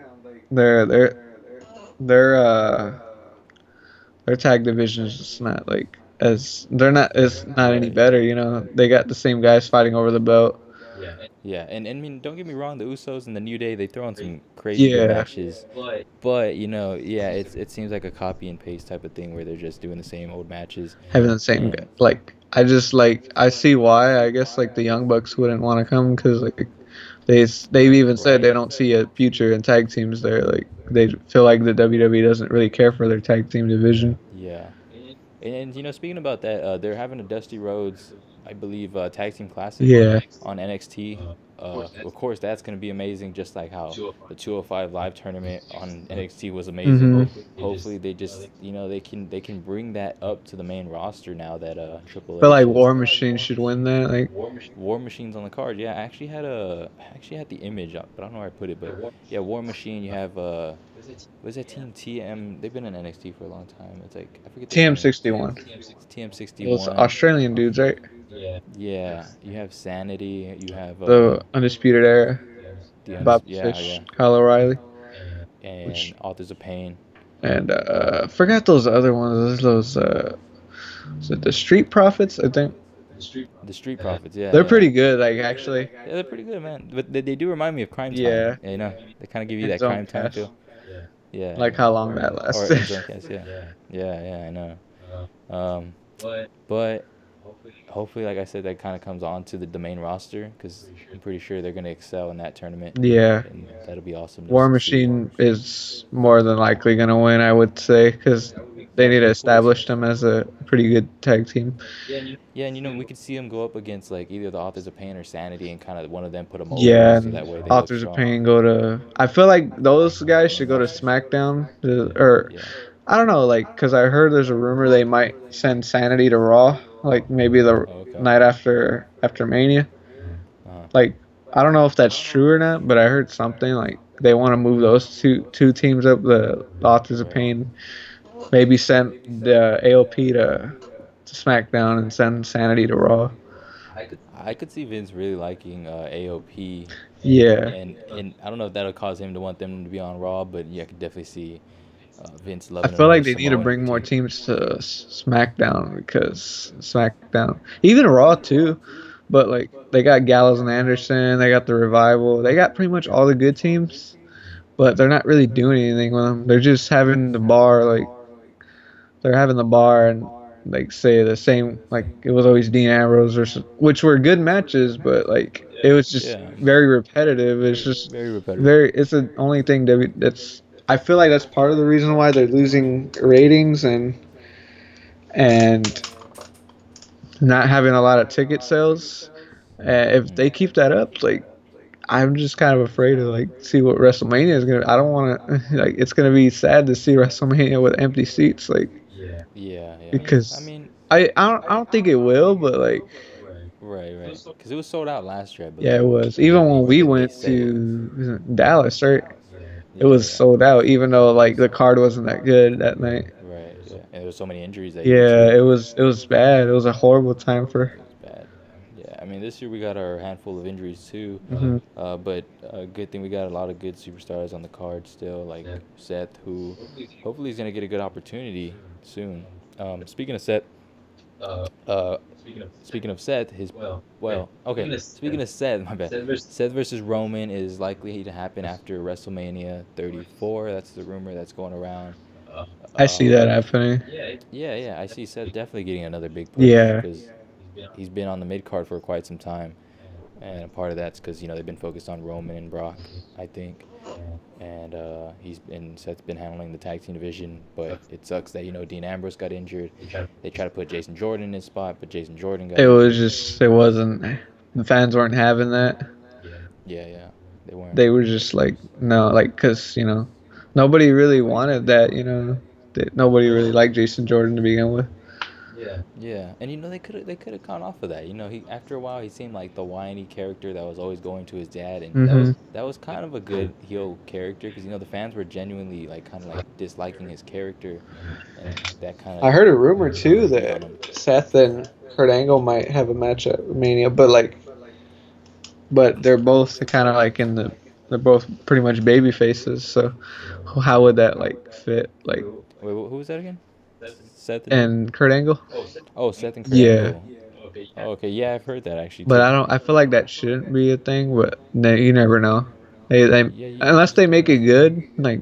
their their tag division is just not like as it's not any better. They got the same guys fighting over the belt. Yeah, and I mean, don't get me wrong, the Usos and the New Day, they throw in some crazy good matches. But yeah, it seems like a copy and paste type of thing where they're just doing the same old matches. Having the same And- like I see why. I guess like the Young Bucks wouldn't want to come because like they've even said they don't see a future in tag teams there. Like, they feel like the WWE doesn't really care for their tag team division. Yeah. And speaking about that, they're having a Dusty Rhodes, I believe, tag team classic Yeah. on NXT. Of course, that's going to be amazing, just like how the 205 Live tournament on NXT was amazing. Hopefully, they just they can bring that up to the main roster now that Triple H. I feel like is- War Machine should win that. Like, War Machine's on the card. Yeah, I actually had the image up, but I don't know where I put it. But yeah, War Machine. You have what is that team? TM. They've been in NXT for a long time. It's like I forget. their name. TM61. TM61. Those Australian dudes, right? Yeah, you have Sanity. You have The Undisputed Era. Bob yeah, Fish, Kyle O'Reilly, and Authors of Pain. and forgot those other ones. Those is it the Street Profits? I think The Street Profits. Yeah, they're yeah. pretty good. Like, actually, Yeah, they're pretty good, man. But they do remind me of Crime Time. Yeah. They kind of give you And that Zone Crime Time Cash. feel. Yeah. like how long that Or lasted. Zone Cash, yeah, I know. But hopefully, like I said, that kind of comes on to the main roster because I'm pretty sure they're gonna excel in that tournament. Yeah. And that'll be awesome. to War see. Machine is more than likely gonna win, I would say, because they need to establish them as a pretty good tag team. Yeah, and we could see them go up against like either the Authors of Pain or Sanity, and kind of one of them put them over. Yeah, so that way they Authors look of strong. Pain go to. I feel like those guys should go to SmackDown, or Yeah. I don't know, like, because I heard there's a rumor they might send Sanity to Raw, like maybe the okay. night after Mania. Uh-huh. Like, I don't know if that's true or not, but I heard something like they want to move those two teams up, the Authors of Pain. Maybe send the AOP to SmackDown and send Sanity to Raw. I could see Vince really liking AOP, Yeah. and I don't know if that'll cause him to want them to be on Raw, but yeah, I could definitely see Vince loving. I feel them like with they need to Samoa bring more team. teams to SmackDown, because SmackDown, even Raw too, But like they got Gallows and Anderson, they got the Revival, they got pretty much all the good teams, but they're not really doing anything with them. They're just having the bar like they're having the bar and like say the same like it was always Dean Ambrose which were good matches, but like it was just very repetitive. It's just very repetitive. It's the only thing that's I feel like that's part of the reason why they're losing ratings and not having a lot of ticket sales. If they keep that up, like I'm just kind of afraid to like see what WrestleMania is gonna. I don't want to like. It's gonna be sad to see WrestleMania with empty seats. Like yeah. Because I mean, I don't think it will, but like right. Because it was sold out last year. Yeah, it was. Even when we went to Dallas, right? It was sold out, even though like the card wasn't that good that night. Right. Yeah. And there was so many injuries that it was bad. It was a horrible time for. It was bad. Yeah, I mean this year we got our handful of injuries too, but a good thing we got a lot of good superstars on the card still, like Seth, who hopefully is gonna get a good opportunity soon. Speaking of Seth, speaking of Seth, Speaking of Seth, my bad. Seth versus Roman is likely to happen after WrestleMania 34. That's the rumor that's going around. I see that happening. Yeah. I see Seth definitely getting another big push. Yeah. Because he's been on the mid card for quite some time, and a part of that's because they've been focused on Roman and Brock, I think. And Seth's been handling the tag team division, but it sucks that Dean Ambrose got injured. They tried to put Jason Jordan in his spot, but Jason Jordan got injured. It wasn't the fans weren't having that. Yeah, they weren't. They were just like no, like because nobody really wanted that. Nobody really liked Jason Jordan to begin with. Yeah, and they could have gone off of that. He after a while he seemed like the whiny character that was always going to his dad, and that was kind of a good heel character because the fans were genuinely like kind of like disliking his character, and that kind of. I heard a rumor too that Seth and Kurt Angle might have a match at Mania, but they're both kind of like they're both pretty much baby faces. So how would that like fit? Like, wait, who was that again? Seth and Kurt Angle. Oh, Seth and Kurt Angle. Oh, okay, yeah, I've heard that actually. But I feel like that shouldn't be a thing. But you never know. Unless they make it good, like.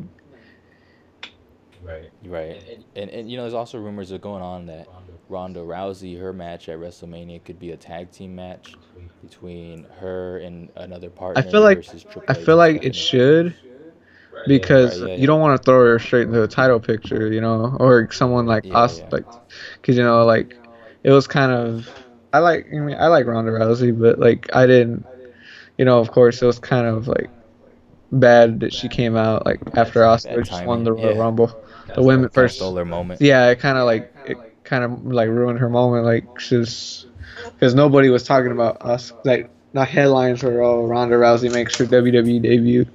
Right. And there's also rumors of going on that Ronda Rousey, her match at WrestleMania could be a tag team match between her and another partner. Versus Triple H. I feel like it should. Because you don't want to throw her straight into the title picture, or someone like us, like, because like it was kind of I like Ronda Rousey, but like I didn't, of course it was kind of like bad that she came out like after Asuka just won the Royal Rumble, the women first stole their moment. Yeah, it kind of ruined her moment, like she's because nobody was talking about us, like not headlines were Ronda Rousey makes her WWE debut.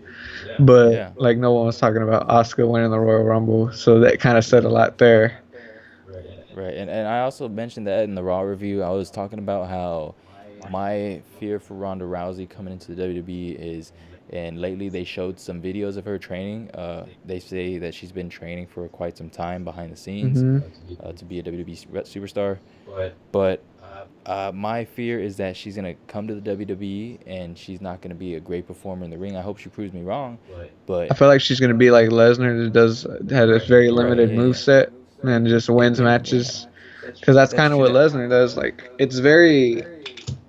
But like no one was talking about Asuka winning the Royal Rumble, so that kind of said a lot there. Right, and I also mentioned that in the Raw review. I was talking about how my fear for Ronda Rousey coming into the WWE is, and lately they showed some videos of her training. They say that she's been training for quite some time behind the scenes to be a WWE superstar. But my fear is that she's going to come to the WWE and she's not going to be a great performer in the ring. I hope she proves me wrong. But I feel like she's going to be like Lesnar, that had a very limited moveset and just wins matches. Because that's kind of what Lesnar does. Like, it's very...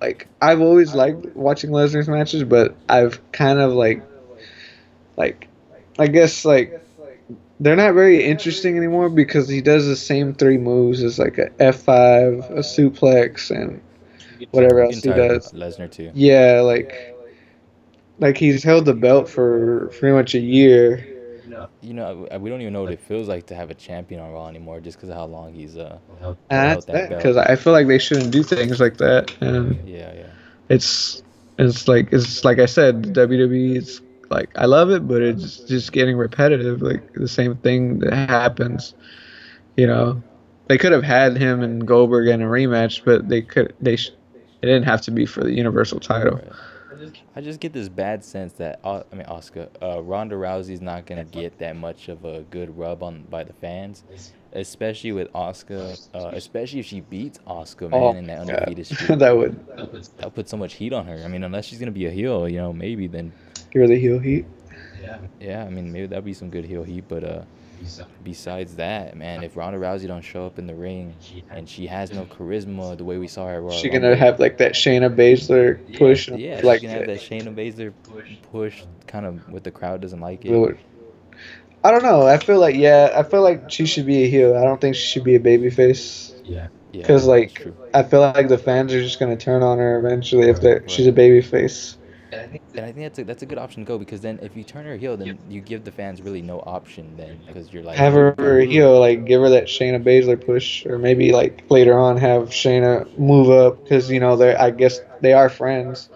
Like, I've always liked watching Lesnar's matches, but I've kind of like, I guess, like, they're not very interesting anymore because he does the same three moves as like a F5, a suplex, and whatever else he does. Lesnar too. Yeah, like he's held the belt for pretty much a year. We don't even know what it feels like to have a champion on Raw anymore, just because of how long he's held that belt. Because I feel like they shouldn't do things like that. And it's like I said, WWE is. Like, I love it, but it's just getting repetitive. Like, the same thing that happens. They could have had him and Goldberg in a rematch, but it didn't have to be for the Universal title. I just get this bad sense that Ronda Rousey's not gonna get that much of a good rub by the fans, especially with Asuka, especially if she beats Asuka, Oh man, in that my god, undefeated streak. that would That'll put so much heat on her. I mean, unless she's gonna be a heel, maybe then. give her the heel heat. Yeah, I mean, maybe that'd be some good heel heat. But besides that, man, if Ronda Rousey don't show up in the ring and she has no charisma the way we saw her at Royal She gonna Rumble, have like that Shayna Baszler push, yeah, she like can have that Shayna Baszler push, kind of what the crowd doesn't like it. Lord. I don't know. I feel like she should be a heel. I don't think she should be a babyface. Yeah, Because that's like true. I feel like the fans are just gonna turn on her eventually if she's a Right. babyface. And I think that's a good option to go, because then if you turn her heel, then you give the fans really no option then, because you're like, Have oh, you her gotta a heel, like give her that Shayna Baszler push, or maybe like later on have Shayna move up because I guess they are friends.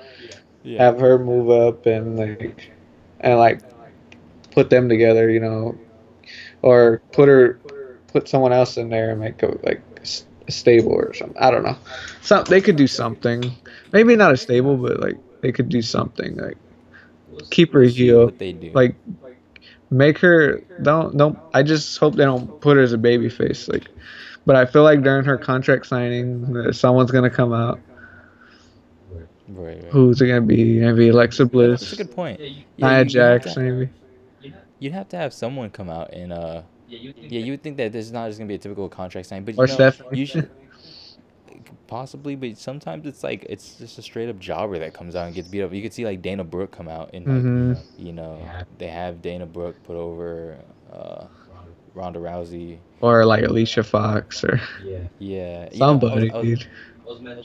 yeah, Have her move up and like put them together, or put someone else in there and make a stable or something. I don't know. They could do something. Maybe not a stable, but like they could do something like keep her we'll see heel, what they do. like make her don't. I just hope they don't put her as a baby face. Like, but I feel like during her contract signing, someone's gonna come out. Right. Who's it gonna be? Maybe Alexa That's a Bliss, good point. Yeah, Nia you have Jax, to maybe. you'd have to have someone come out and yeah, you would think that this is not just gonna be a typical contract sign, but Or Stephanie. you should possibly, but sometimes it's just a straight up jobber that comes out and gets beat up. You could see like Dana Brooke come out and Mhm. they have Dana Brooke put over Ronda Rousey. Or like Alicia Fox or Yeah, somebody, dude.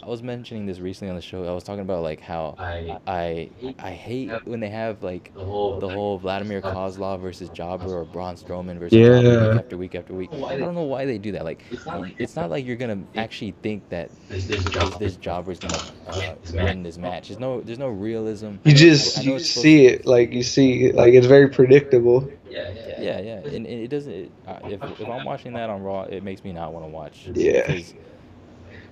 I was mentioning this recently on the show. I was talking about like how I hate when they have like the whole Vladimir Kozlov versus Jobber or Braun Strowman versus Jobber Yeah. week after week after week. I don't know why they do that. Like, it's not like you're gonna actually think that this Jobber's gonna win this match. There's no realism. You I just know you it's supposed see it like it's very predictable. yeah, and it doesn't. If I'm watching that on Raw, it makes me not want to watch. Yeah. Because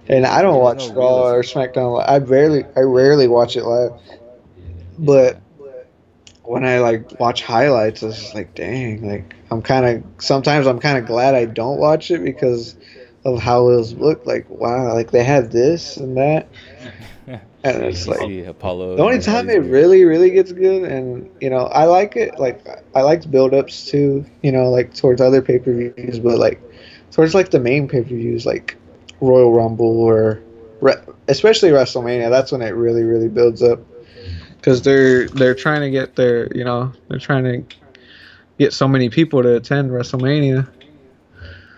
And I don't watch no Raw or realism. SmackDown. I rarely watch it live. But when I like watch highlights, it's just like, dang, like sometimes I'm kind of glad I don't watch it because of how it look. Like, wow, like they had this and that, and it's You like see Apollo the only and all time these it weird. really gets good, and I like it. Like I liked build-ups too, like towards other pay-per-views, but like towards like the main pay-per-views, like Royal Rumble or especially WrestleMania. That's when it really builds up because they're trying to get they're trying to get so many people to attend WrestleMania.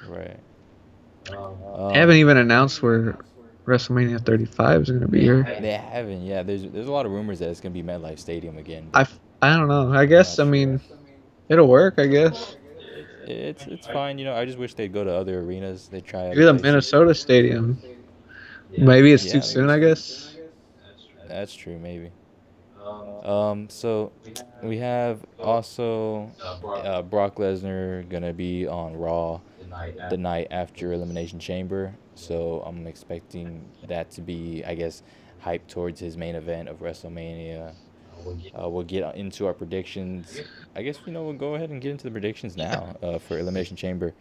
Right. They haven't even announced where WrestleMania 35 is going to be here. They haven't. Yeah, there's a lot of rumors that it's gonna be MetLife Stadium again. I don't know. I guess, I not mean, it'll work, I guess. It's fine. I just wish they'd go to other arenas. They try Maybe other the places. Minnesota Stadium. Maybe it's too Yeah, soon, I guess. That's true, maybe. So we have also Brock Lesnar gonna be on Raw the night after Elimination Chamber. So I'm expecting that to be, I guess, hyped towards his main event of WrestleMania. We'll get into our predictions. I guess we'll go ahead and get into the predictions now for Elimination Chamber.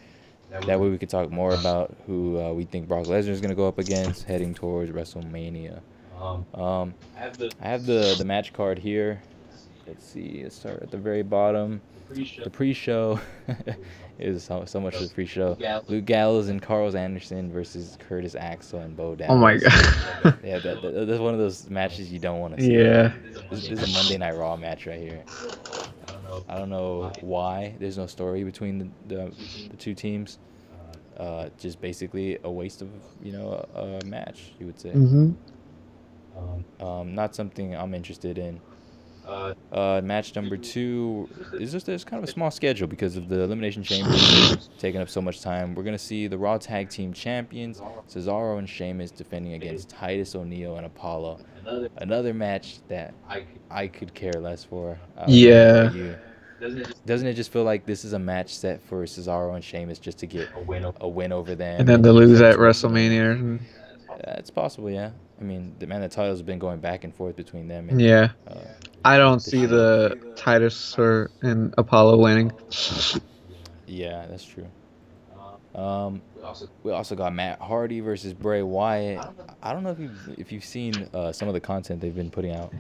That way we could talk more about who we think Brock Lesnar is gonna go up against heading towards WrestleMania. I have the match card here. Let's see. Let's start at the very bottom. The pre-show is so much for the pre-show. Luke Gallows and Carl Anderson versus Curtis Axel and Bo Dallas. Oh my god. Yeah, that's one of those matches you don't want to see. Yeah. This is a Monday Night Raw match right here. I don't know why there's no story between the two teams. Just basically a waste of a match, you would say. Mhm. Not something I'm interested in. Match number 2 is just there's kind of a small schedule because of the Elimination Chamber taking up so much time. We're gonna see the Raw Tag Team Champions Cesaro and Sheamus defending against Titus O'Neil and Apollo. Another match that I could care less for. Yeah. Doesn't it just feel like this is a match set for Cesaro and Sheamus just to get a win over them? And then to lose head at towards WrestleMania. It's possible, yeah. I mean, the titles have been going back and forth between them. And, Yeah. I don't the see show. the Titus and Apollo winning. Yeah, that's true. Um, we also got Matt Hardy versus Bray Wyatt. I don't know if you've seen some of the content they've been putting out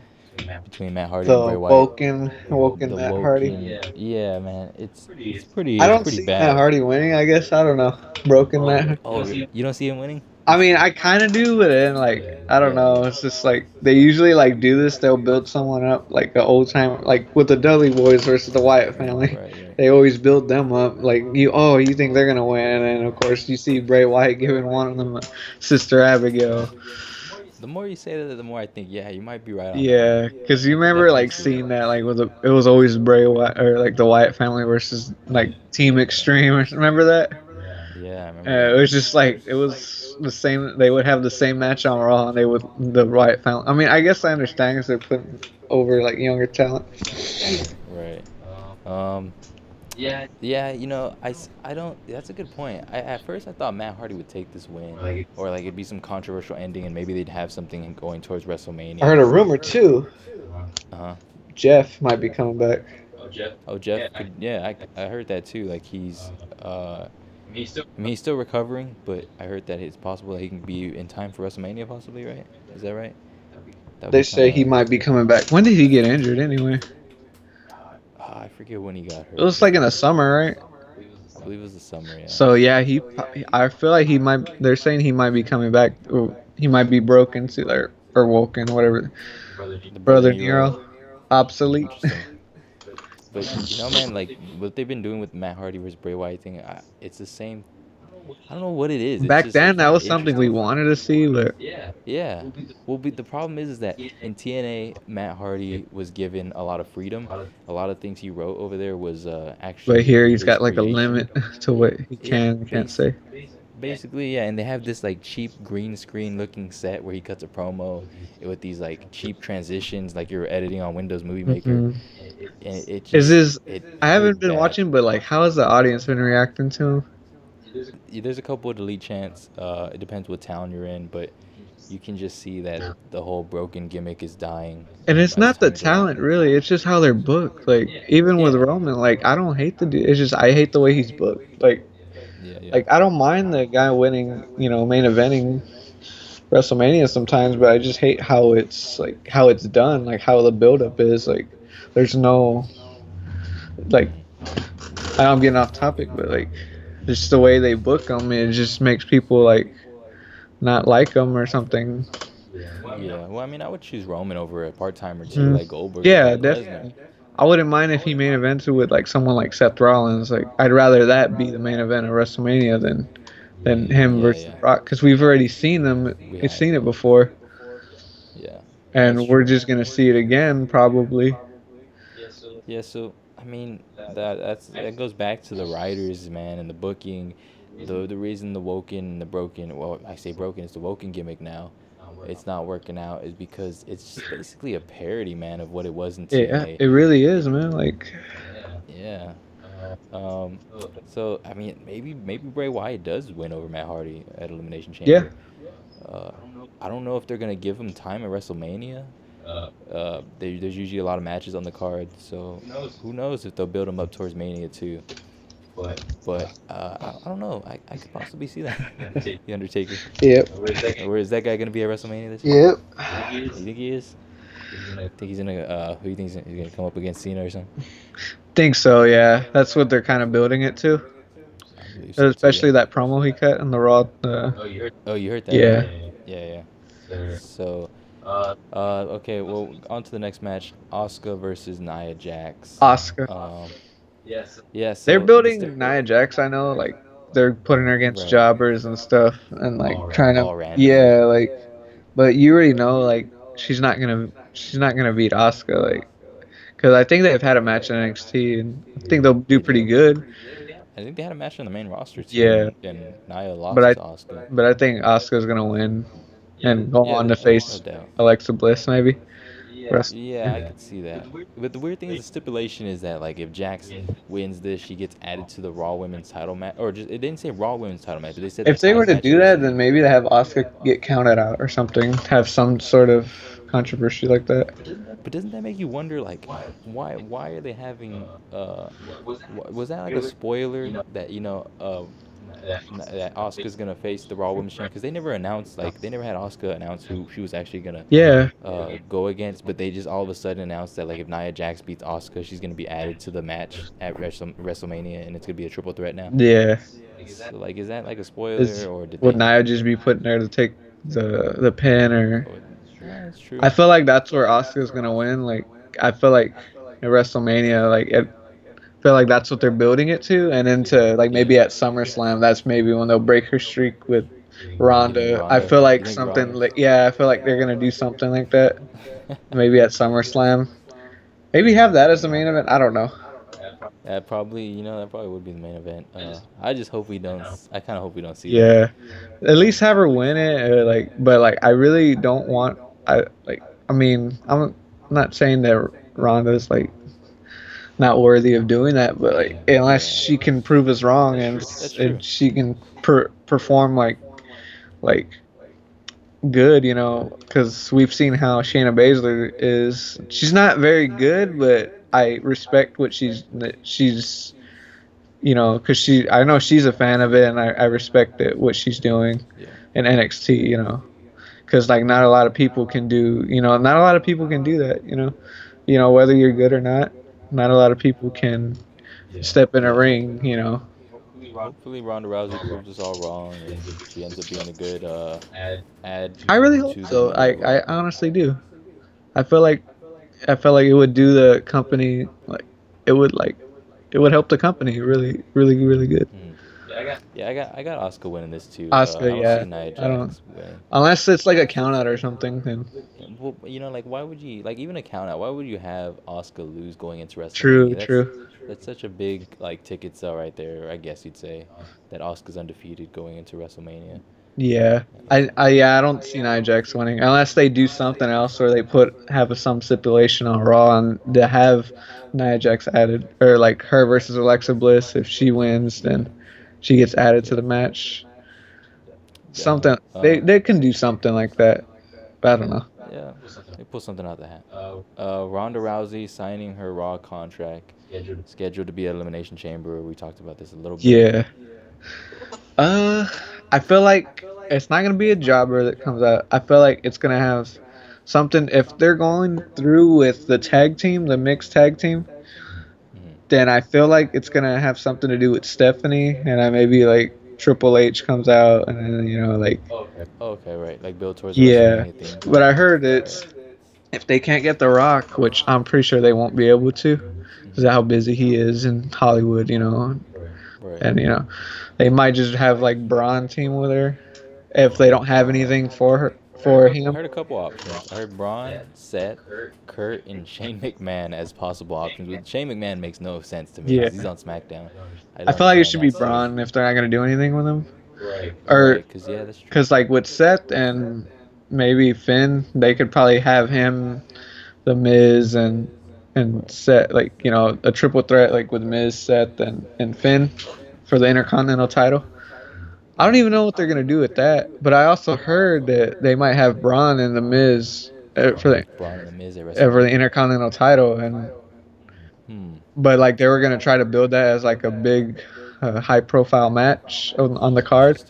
between Matt Hardy and Bray The Wyatt. Woken The Matt Hardy. Woken, yeah, man, it's I it's don't pretty see Matt bad. Hardy winning. I guess I don't know. Broken Matt. Oh, you don't see him winning? I mean, I kind of do, but then like I don't Yeah, know. It's just like they usually like do this. They'll build someone up like an old time, like with the Dudley Boys versus the Wyatt family. right. They always build them up. Like you think they're gonna win, and of course you see Bray Wyatt giving one of them Sister Abigail. The more you say that, the more I think, yeah, you might be right on that. Yeah, because you remember Definitely like see seeing that like it was always Bray Wyatt or like the Wyatt family versus like Team Extreme. Remember that? Yeah, I remember It that. was just like it was the same. They would have the same match on Raw, and they would the Wyatt family. I mean, I guess I understand because they're putting over like younger talent. Right. Um, yeah, I don't. That's a good point. At first I thought Matt Hardy would take this win, or like it'd be some controversial ending, and maybe they'd have something going towards WrestleMania. I heard a rumor too. Uh-huh. Jeff might be coming back. Oh, Jeff could. Yeah, I heard that too. Like he's I mean, he's still recovering, but I heard that it's possible that he can be in time for WrestleMania, possibly, right? Is that right? That would They be say he might be coming back. When did he get injured anyway? I forget when he got hurt. It was like in the summer, right? I believe it was the summer, yeah. So yeah, I feel like he might. They're saying he might be coming back. Or he might be broken to or woken, whatever. The Brother Nero, obsolete. Interesting. But man, like what they've been doing with Matt Hardy versus Bray Wyatt thing, it's the same. I don't know what it is. It's Back just, then, like, that was something we interesting. wanted to see, but Yeah. Well, the problem is that in TNA, Matt Hardy was given a lot of freedom. A lot of things he wrote over there was actually. here he's his got like a creation. limit to what he can and can't say. Basically, yeah, and they have this like cheap green screen looking set where he cuts a promo with these like cheap transitions, like you're editing on Windows Movie Maker. Mhm. And it Is just, this? it I haven't looked been bad. watching, but like, how has the audience been reacting to him? There's a couple of delete chants. It depends what town you're in, but you can just see that the whole broken gimmick is dying. And it's by the not the time they're- talent, really. It's just how they're booked. Like, even with Yeah. Roman, like, I don't hate the dude. It's just I hate the way he's booked. Like, Yeah. I don't mind the guy winning, main eventing WrestleMania sometimes, but I just hate how it's done, like how the build-up is. Like, there's no, like, I know I'm getting off topic, but like, just the way they book them, it just makes people like not like them or something. Yeah. Well, I mean, I would choose Roman over a part-timer too, like Goldberg. Yeah, or Brock Lesnar. definitely. I wouldn't mind if he main evented with like someone like Seth Rollins. Like, I'd rather that be the main event of WrestleMania than him versus Brock, because we've already seen them. We've seen it before, Yeah. and That's we're true. just gonna see it again probably. Yeah, so I mean that goes back to the writers, man, and the booking. The reason the Woken and the Broken, well, I say Broken, it's the Woken gimmick now. It's not working out is because it's just basically a parody, man, of what it was in Yeah, TNA. it really is, man. Like, Yeah. So I mean, maybe Bray Wyatt does win over Matt Hardy at Elimination Chamber. Yeah. I don't know if they're gonna give him time at WrestleMania. There's usually a lot of matches on the card, so who knows if they'll build him up towards Mania too. But I don't know. I could possibly see that. The Undertaker. Yep. Where is that guy gonna be at WrestleMania this year? Yep. You think he is? Think he's gonna who do you think he's gonna come up against Cena or something? Think so. Yeah, that's what they're kind of building it to. I believe so, too, Especially yeah. that promo he cut on the Raw. Oh, you heard that? Yeah. Yeah. So, okay. Well, on to the next match: Asuka versus Nia Jax. Asuka. Yeah. So They're building Nia Jax. I know, like they're putting her against Right. jobbers and stuff, and like trying all to, randomly. yeah, like. But you already know, like she's not gonna beat Asuka, like, because I think they've had a match in NXT, and I think they'll do pretty good. I think they had a match on the main roster too. Yeah. And Nia lost But to Asuka. I think Asuka's gonna win, and go Yeah, on to no face doubt. Alexa Bliss maybe. Rest- Yeah, I could see that. But the weird thing is the stipulation is that like if Jax wins this, she gets added to the Raw Women's title match, or just it didn't say Raw Women's title match, but they said If the they were title to match do at that, WrestleMania. then maybe they have Asuka get counted out or something. Have some sort of controversy like that. But doesn't that make you wonder, like, why are they having, was that like a spoiler that, that Asuka's gonna face the Raw Women's Champion, because they never announced, like, they never had Asuka announce who she was actually gonna Yeah. go against, but they just all of a sudden announced that, like, if Nia Jax beats Asuka, she's gonna be added to the match at WrestleMania, and it's gonna be a triple threat now. Yeah. So, like, is that like a spoiler, or did Would they? Nia just be putting her to take the pin, or? Yeah, that's true. I feel like that's where Asuka's gonna win. Like, I feel like at WrestleMania, like I feel like that's what they're building it to, and then to like maybe at SummerSlam, that's maybe when they'll break her streak with Ronda. I feel like something like, yeah, I feel like they're gonna do something like that. Maybe at SummerSlam, maybe have that as the main event. I don't know. That probably, that probably would be the main event. I just hope we don't. I kind of hope we don't see Yeah, at least have her win it. Or like, but like, I really don't want. I mean, I'm not saying that Ronda's like not worthy of doing that, but like, unless she can prove us wrong, and she can perform like good, because we've seen how Shayna Baszler is. She's not very good, but I respect what she's because I know she's a fan of it, and I respect it, what she's doing in NXT, because like not a lot of people can do, not a lot of people can do that, whether you're good or not a lot of people can step in a ring, Hopefully Ronda Rousey proves us all wrong, and she ends up being a good add. I really hope so. I honestly do. I feel like it would do the company, like it would help the company really, really, really good. Yeah, I got Asuka winning this too. Asuka, I don't see Nia Jax winning. Unless it's like a count out or something, then. Well, like, why would you, like, even a count out? Why would you have Asuka lose going into WrestleMania? True. That's such a big, like, ticket sell right there, I guess you'd say, that Asuka's undefeated going into WrestleMania. Yeah, I don't see Nia Jax winning unless they do something else, or they have some stipulation on Raw and to have Nia Jax added, or like her versus Alexa Bliss. If she wins, then she gets added to the match. Something they can do something like that, but I don't know. Yeah, they pull something out the hat. Ronda Rousey signing her Raw contract, scheduled to be at Elimination Chamber. We talked about this a little bit. Yeah. I feel like it's not gonna be a jobber that comes out. I feel like it's gonna have something. If they're going through with the tag team, the mixed tag team, then I feel like it's gonna have something to do with Stephanie, and maybe like Triple H comes out, and then like. Okay, right. Like build towards. Yeah, but I heard it's if they can't get The Rock, which I'm pretty sure they won't be able to, because of how busy he is in Hollywood, Right. And they might just have like Braun team with her if they don't have anything for him. I heard a couple options. I heard Braun, Seth, Kurt, and Shane McMahon as possible options. But Shane McMahon makes no sense to me because he's on Smackdown. I feel like it should be Braun if they're not gonna do anything with him. Right. Or because that's true. Because like with Seth and maybe Finn, they could probably have him, the Miz, and Seth, like a triple threat like with Miz, Seth, and Finn for the Intercontinental title. I don't even know what they're gonna do with that, but I also heard that they might have Braun and the Miz for the Intercontinental title, and but like they were gonna try to build that as like a big, high profile match on the card.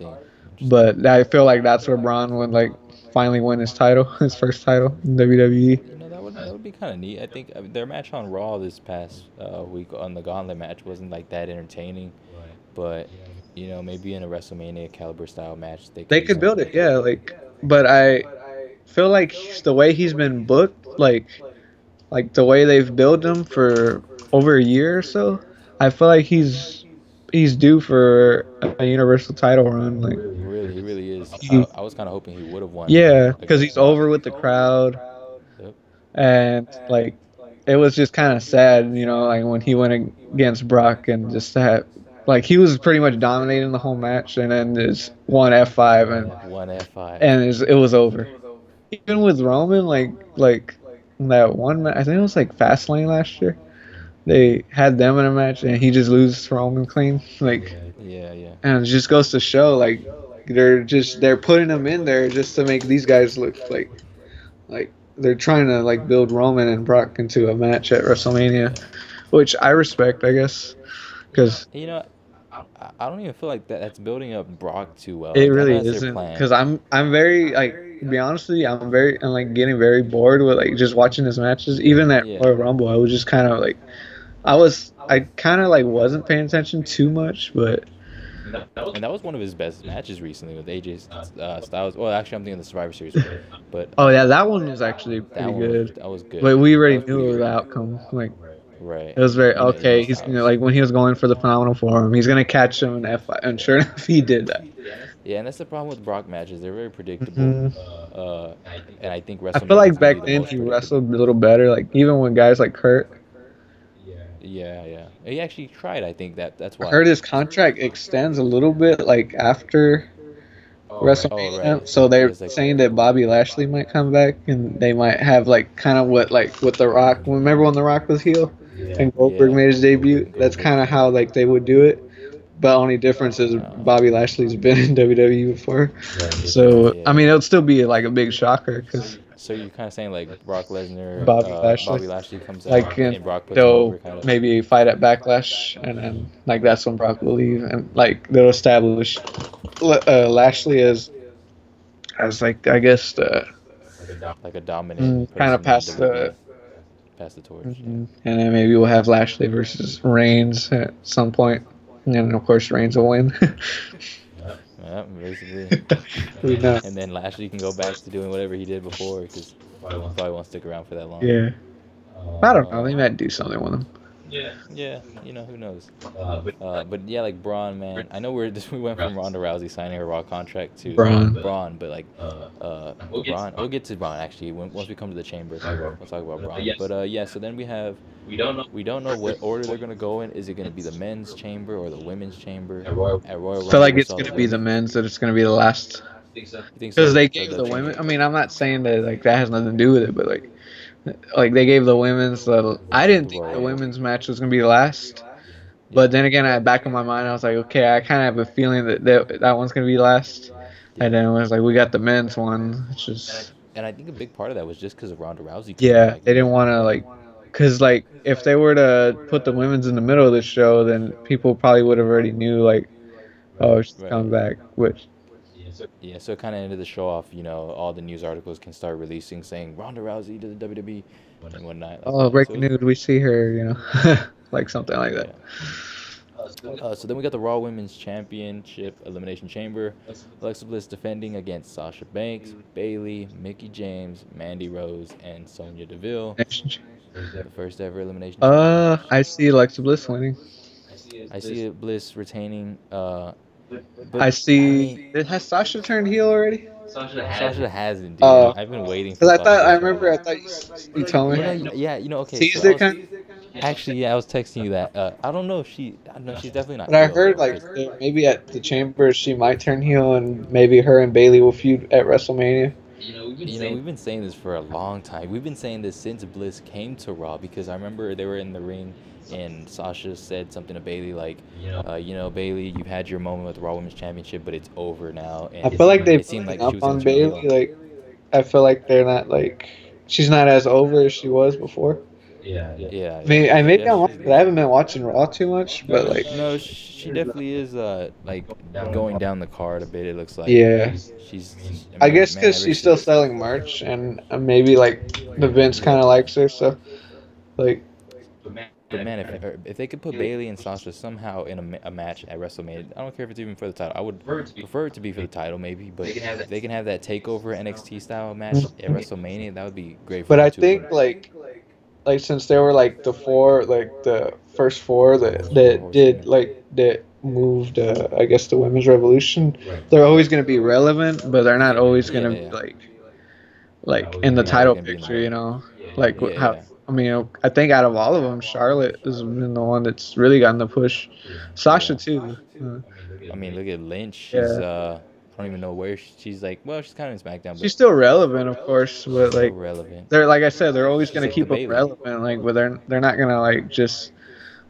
But I feel like that's where Braun would like finally win his title, his first title in WWE. That would be kind of neat. I think their match on Raw this past week on the Gauntlet match wasn't like that entertaining, but maybe in a WrestleMania caliber style match they could build it. Yeah, but I feel like the way he's been booked, like the way they've built him for over a year or so, I feel like he's due for a Universal title run. Like he really is. I was kind of hoping he would have won. Yeah, because he's over with the crowd. Yep. And like it was just kind of sad, like when he went against Brock and just that, like he was pretty much dominating the whole match, and then there's one F5 and it was over. Even with Roman, like that one, I think it was like Fastlane last year. They had them in a match, and he just loses to Roman clean. Yeah. And it just goes to show, like they're putting them in there just to make these guys look like they're trying to like build Roman and Brock into a match at WrestleMania, which I respect, I guess, because I don't even feel like that's building up Brock too well. It Like, I know really that's their isn't, plan. because I'm very like, to be honest with you, I'm like getting very bored with like just watching his matches. Even at Yeah. Royal Rumble, I was just kind of like, I kind of like wasn't paying attention too much, but And that was one of his best matches recently with AJ Styles. Well, actually, I'm thinking the Survivor Series one. But oh yeah, that one was actually pretty good. that was good. But we That already was pretty knew good. the outcome. Like, Right. it was very You know okay. He's gonna, Styles. like, when he was going for the phenomenal form, he's gonna catch him in F5, and sure enough, he did that. Yeah, and that's the problem with Brock matches. They're very predictable. Mhm. And I think I feel WrestleMania like is gonna back be the then most he predictable. wrestled a little better. Like even when guys like Kurt, Yeah. He actually tried. I think that's I why. heard his contract extends a little bit like after Oh, WrestleMania. right. So they're There's like saying that Bobby Lashley might come back, and they might have like kind of what like with The Rock. Remember when The Rock was heel and Goldberg Yeah. made his debut? That's Goldberg kind of came how out. like they would do it. But only difference is Bobby Lashley's been in WWE before. So I mean, it would still be like a big shocker because So you're kind of saying like Brock Lesnar, Bobby Lashley, comes like, out and Brock puts him they'll over, kind of. maybe fight at Backlash, and then like that's when Brock will leave, and like they'll establish Lashley as like, I guess the Like a dominant kind of person in WWE. past Pass the torch. and then maybe we'll have Lashley versus Reigns at some point, and then of course Reigns will win. Yeah, basically. Who knows? And then Lashley can go back to doing whatever he did before because probably won't stick around for that long. Yeah, I don't know. They might do something with him. Yeah, who knows? But yeah, like Braun, man. I know we went from Ronda Rousey signing her Raw contract to Braun. but like Braun. We'll get to Braun actually once we come to the chamber. We'll talk about Braun. But yeah, so then we don't know what order they're gonna go in. Is it gonna be the men's chamber or the women's chamber at Royal Rumble? I feel like it's gonna be the men's. That it's gonna be the last. You think so? Because they For gave the the chamber? women. I mean, I'm not saying that like that has nothing to do with it, but like they gave the women's. I didn't think the women's match was gonna be the last. But then again, at the back of my mind, I was like, okay, I kind of have a feeling that one's gonna be last. And then it was like we got the men's one, which is. And I think a big part of that was just because of Ronda Rousey. Yeah, they didn't want to like, cause like if they were to put the women's in the middle of the show, then people probably would have already knew like, oh, she's coming back, which. Yeah, so it kind of ended the show off. All the news articles can start releasing saying Ronda Rousey to the WWE and whatnot. Like Oh, breaking news! We see her, like something like that. So then we got the Raw Women's Championship Elimination Chamber. Alexa Bliss defending against Sasha Banks, Bayley, Mickie James, Mandy Rose, and Sonya Deville. The first ever Elimination Chamber. I see Alexa Bliss winning. I see Bliss retaining. I see. Has Sasha turned heel already? Sasha hasn't, dude. Oh. I've been waiting for Because Sasha. I remember you told me. Yeah, okay. Teased So it kind of. actually, yeah, I was texting you that. I don't know if she's definitely not. But I heel, heard though, like 'cause- maybe at the chamber she might turn heel, and maybe her and Bayley will feud at WrestleMania. we've been saying this for a long time. We've been saying this since Bliss came to Raw because I remember they were in the ring and Sasha said something to Bayley like, Bayley, you've had your moment with the Raw Women's Championship, but it's over now. And I feel like they've it seemed like up she was on gonna turn heel. Bayley. Like I feel like they're not like she's not as over as she was before. Yeah. Maybe I'm watching, definitely. but I haven't been watching Raw too much. But like, No, she definitely is like going down the card a bit. It looks like. yeah. She's. I guess man, because ever she's still since- selling merch, and maybe like the Vince kind of likes her, so like. But man, if they could put Bayley and Sasha somehow in a match at WrestleMania, I don't care if it's even for the title. I would prefer it to be for the title, maybe. But if they can have that takeover NXT style match at WrestleMania, that would be great. For But them I too. think like since they were like the first four that moved, I guess the Women's Revolution, they're always gonna be relevant, but they're not always gonna be like in the title picture, like how. Yeah. I mean, I think out of all of them, Charlotte has been the one that's really gotten the push. Sasha too. I mean, look at Lynch. She's Yeah. I don't even know where she's like. Well, she's kind of in SmackDown, but She's still relevant, of course, but still like relevant. they're like I said, they're always gonna Like keep the them Bayley. relevant. Like, but they're not gonna like just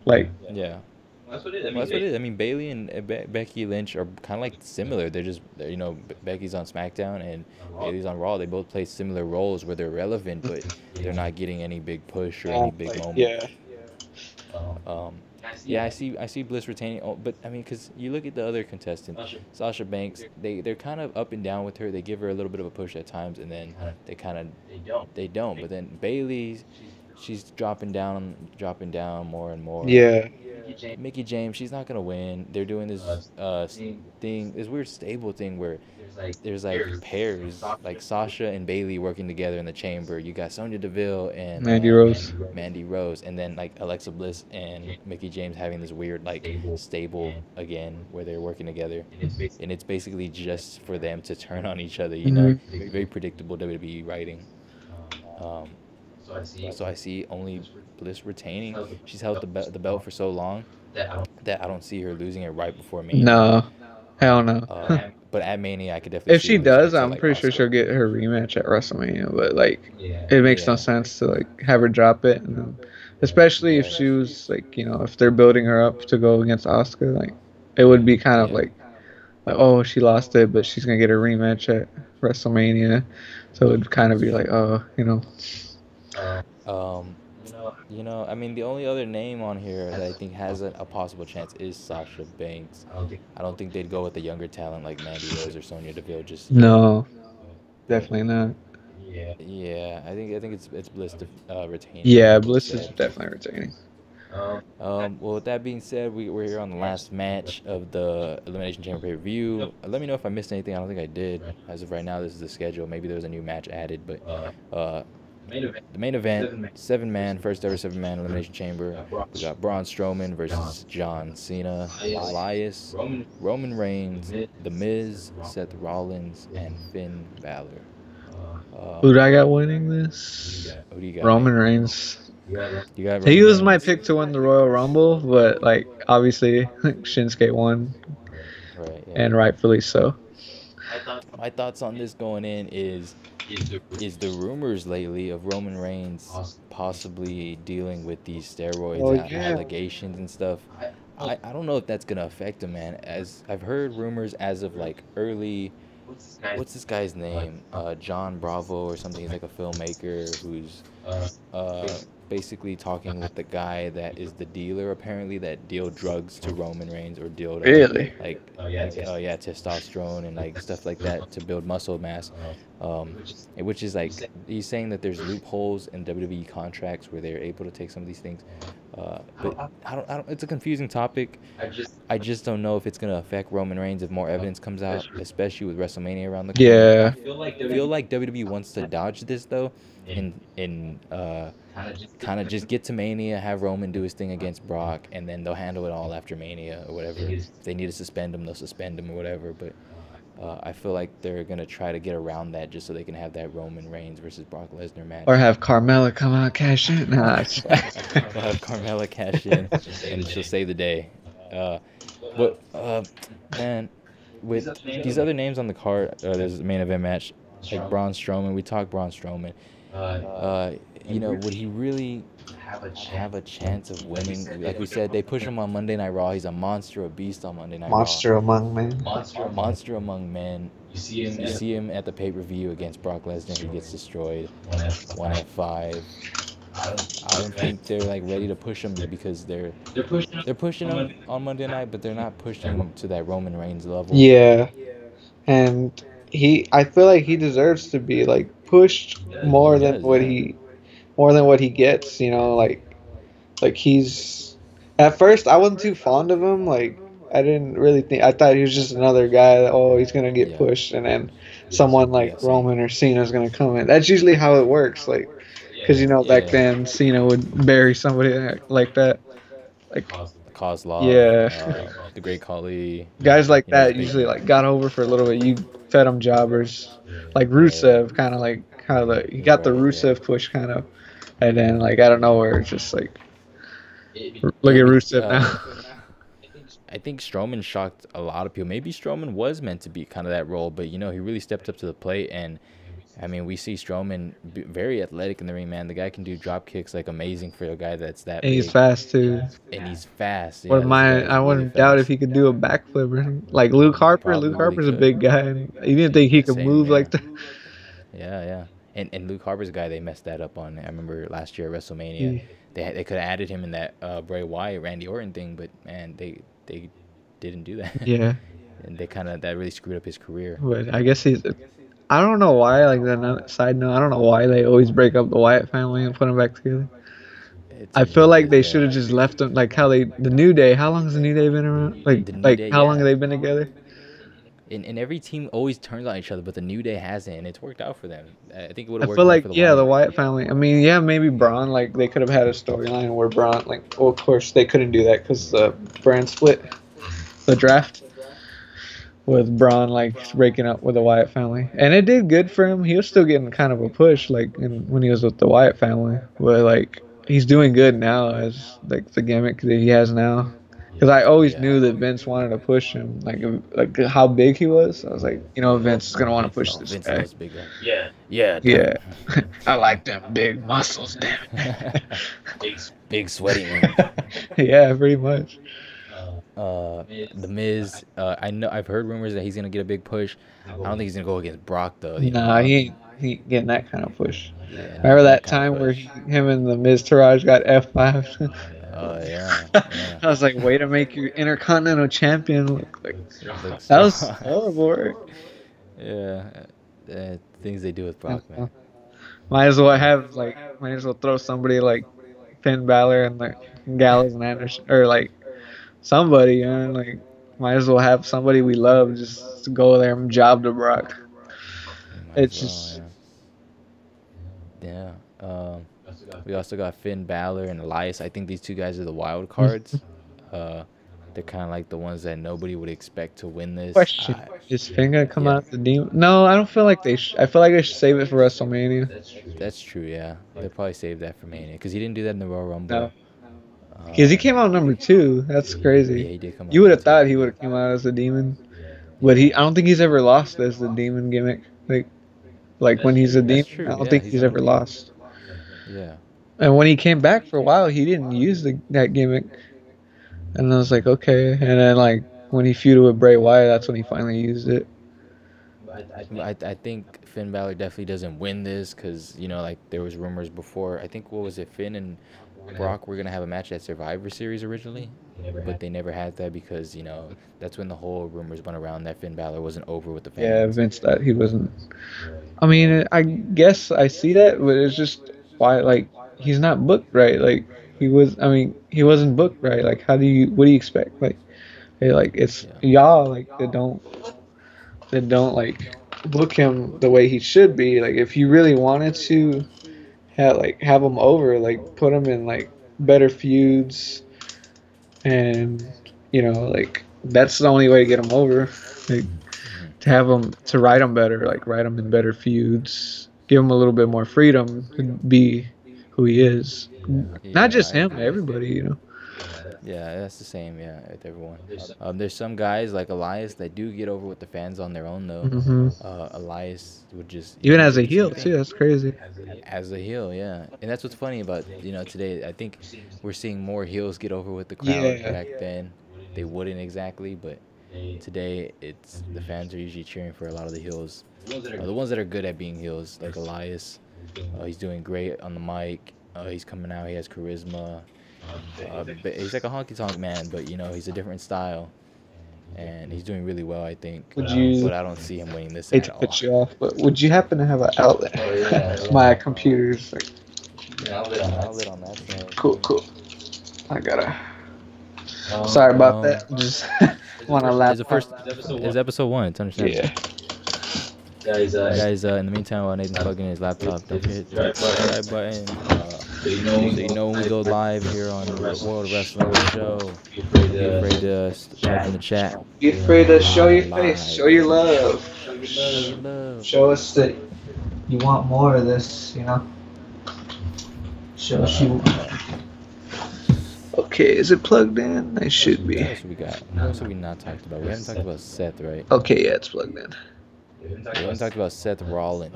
like. Yeah. That's what it is. I mean, Bayley and Becky Lynch are kind of like similar. They're Becky's on SmackDown and Bayley's on Raw. They both play similar roles where they're relevant, but they're not getting any big push or any big moment. Yeah. Yeah, I see Bliss retaining. Oh, but I mean, because you look at the other contestants, Sasha Banks, they're kind of up and down with her. They give her a little bit of a push at times, and then they don't. But then Bailey, she's dropping down more and more. Yeah. Mickey James, she's not gonna win. They're doing this this weird stable thing where there's like pairs, like Sasha and Bailey working together in the chamber. You got Sonya Deville and Mandy Rose. Mandy Rose, and then like Alexa Bliss and Mickey James having this weird like stable again where they're working together, and it's basically just for them to turn on each other. You know, very predictable WWE writing. So I see only Bliss retaining. She's held the belt for so long that I don't see her losing it right before Mania. No. Hell no. But at Mania, I could definitely. If see she her losing does, it to, I'm like, pretty sure Asuka. she'll get her rematch at WrestleMania. But like, it makes no sense to like have her drop it, and then, especially if she was like, if they're building her up to go against Asuka, like, it would be kind of like, oh, she lost it, but she's gonna get a rematch at WrestleMania, so it would kind of be like, oh. I mean, the only other name on here that I think has a possible chance is Sasha Banks. I don't think they'd go with a younger talent like Mandy Rose or Sonya Deville. Just No, definitely not. yeah, I think it's Bliss to retain. Yeah, Bliss is definitely retaining. Well, with that being said, we're here on the last match of the Elimination Chamber pay-per-view. Let me know if I missed anything. I don't think I did. As of right now, this is the schedule. Maybe there was a new match added, but the main event, 7-man, first ever 7-man Elimination Chamber. We got Braun Strowman versus John Cena, Elias, Roman Reigns, The Miz, Seth Rollins, and Finn Balor. Who do I got winning this? Who do you got? Roman Reigns. You got He Roman was my Reigns. pick to win the Royal Rumble, but like obviously Shinsuke won, Right, yeah. and rightfully so. My thoughts on this going in is the rumors lately of Roman Reigns possibly dealing with these steroids allegations and stuff. I don't know if that's gonna affect him, man. As I've heard rumors as of like early, what's this guy's name? John Bravo or something. He's like a filmmaker who's basically talking with the guy that is the dealer apparently that deal drugs to Roman Reigns or deal Really? testosterone and like stuff like that to build muscle mass, which is like he's saying that there's loopholes in WWE contracts where they're able to take some of these things, but I don't it's a confusing topic. I just don't know if it's gonna affect Roman Reigns if more evidence comes out, especially with WrestleMania around the corner. Yeah. I feel like WWE wants to dodge this though, and kind of just get to Mania, have Roman do his thing against Brock, and then they'll handle it all after Mania or whatever. If they need to suspend him, they'll suspend him or whatever. But I feel like they're gonna try to get around that just so they can have that Roman Reigns versus Brock Lesnar match. Or have Carmella come out cash in. Nah. We'll have Carmella cash in, and she'll save the day. Man, with these other names on the card, there's a main event match like Braun Strowman. We talked Braun Strowman. Would he really have a chance of winning? Like we said, they push him on Monday Night Raw. He's a monster, a beast on Monday Night Raw. Monster among men. Monster among men. You see him at the pay-per-view against Brock Lesnar. He gets destroyed. 1-5. I don't think they're like ready to push him because they're pushing him on Monday night, but they're not pushing him to that Roman Reigns level. Yeah, and I feel like he deserves to be like pushed more than what he gets. Like he's. At first, I wasn't too fond of him. Like I didn't really think. I thought he was just another guy that he's gonna get pushed, and then someone like Roman or Cena is gonna come in. That's usually how it works. Like. Because, back then, Cena would bury somebody like that. Like Kozlov. Yeah. The Great Khali. Guys like that usually, like, got over for a little bit. You fed them jobbers. Like Rusev, kind of like how he got the Rusev push, kind of. And then, like, out of nowhere, it's just like, look at Rusev now. I think Strowman shocked a lot of people. Maybe Strowman was meant to be kind of that role, but, he really stepped up to the plate. And I mean, we see Strowman very athletic in the ring, man. The guy can do drop kicks like amazing for a guy that's that big. And he's fast too. And he's fast. I wouldn't doubt if he could do a backflip. Like Luke Harper. Luke Harper's a big guy. And you didn't think he could move like that. Yeah. And Luke Harper's guy, they messed that up on. I remember last year at WrestleMania, they could have added him in that Bray Wyatt Randy Orton thing, but man, they didn't do that. Yeah. And that really screwed up his career. But I guess I don't know why. Like the side note, I don't know why they always break up the Wyatt family and put them back together. I feel like they should have just left them, like how the New Day. How long has the New Day been around? Like how long have they been together? And every team always turns on each other, but the New Day hasn't, and it's worked out for them. I think it would have worked. I feel like out for the Wyatt family. I mean, yeah, maybe Braun. Like they could have had a storyline where Braun, like, well, of course they couldn't do that because the brand split, the draft, with Braun like breaking up with the Wyatt family, and it did good for him. He was still getting kind of a push, like when he was with the Wyatt family, but like he's doing good now as like the gimmick that he has now. Because I always knew that Vince wanted to push him, like how big he was. I was like, Vince is gonna want to push this Vince guy. knows big guy. Yeah. Yeah. I like them big muscles, damn it. Big sweaty man. Yeah, pretty much. The Miz, I've heard rumors that he's gonna get a big push. I don't think he's gonna go against Brock though. Nah, he ain't getting that kind of push. Yeah, remember that time where him and the Miz Taraj got F5'd? Oh yeah. I was like, way to make your Intercontinental Champion look like that was horrible. Yeah, things they do with Brock, man. Might as well throw somebody like Finn Balor and like Gallows and Anderson, or like somebody, like might as well have somebody we love just go there and job to Brock. It's just yeah. We also got Finn Balor and Elias. I think these two guys are the wild cards. They're kind of like the ones that nobody would expect to win this. Question: is Finn gonna come out the Demon? No, I don't feel like they. I feel like they should save it for WrestleMania. That's true. Yeah, they'll probably save that for Mania because he didn't do that in the Royal Rumble. No. Because he came out number 2. That's crazy. Yeah, he did come out. You would have thought he would have come out as the Demon, but I don't think he's ever lost as the Demon gimmick. Like when he's a Demon, I don't think he's ever lost. Yeah. And when he came back for a while, he didn't use that gimmick. And I was like, okay. And then like when he feuded with Bray Wyatt, that's when he finally used it. I think Finn Balor definitely doesn't win this because, like there was rumors before. I think, what was it, Finn and Brock were going to have a match at Survivor Series originally, but they never had that because, that's when the whole rumors went around that Finn Balor wasn't over with the fans. Yeah, Vince thought he wasn't. I mean, I guess I see that, but it's just why, like, he's not booked right. Like, he wasn't booked right. Like, what do you expect? Like, it's y'all, like, that don't like, book him the way he should be. Like, if you really wanted to have him over, like, put him in, like, better feuds, and, like, that's the only way to get him over. Like, to write him better, like, write him in better feuds, give him a little bit more freedom to be who he is. Not just him, everybody, Yeah, that's the same, with everyone. There's some guys like Elias that do get over with the fans on their own, though. Mm-hmm. Elias would just... Even as a heel, too, that's crazy. As a heel, yeah. And that's what's funny about, today. I think we're seeing more heels get over with the crowd. Back then, they wouldn't exactly, but today, the fans are usually cheering for a lot of the heels. The ones that are good at being heels, like Elias. He's doing great on the mic. He's coming out, he has charisma. He's like a honky-tonk man, but he's a different style, and he's doing really well, I think. But I don't see him winning this at all. Cut you off, but would you happen to have an outlet? My computer's like... outlet on that side. Cool. I gotta... Sorry about that. Just want to laugh. It's episode 1. It's understandable. Yeah. Guys, in the meantime, while Nathan's plugging his laptop, don't forget to hit the subscribe button. So you know when we go live here on the World Wrestling Show. Be afraid to type in the chat. Be afraid to show your face. Show your love. Show us that you want more of this, Show us you want. Okay, is it plugged in? It should be. What else we got? What else have we not talked about? We haven't talked about Seth, right? Okay, yeah, it's plugged in. We haven't talked about Seth Rollins.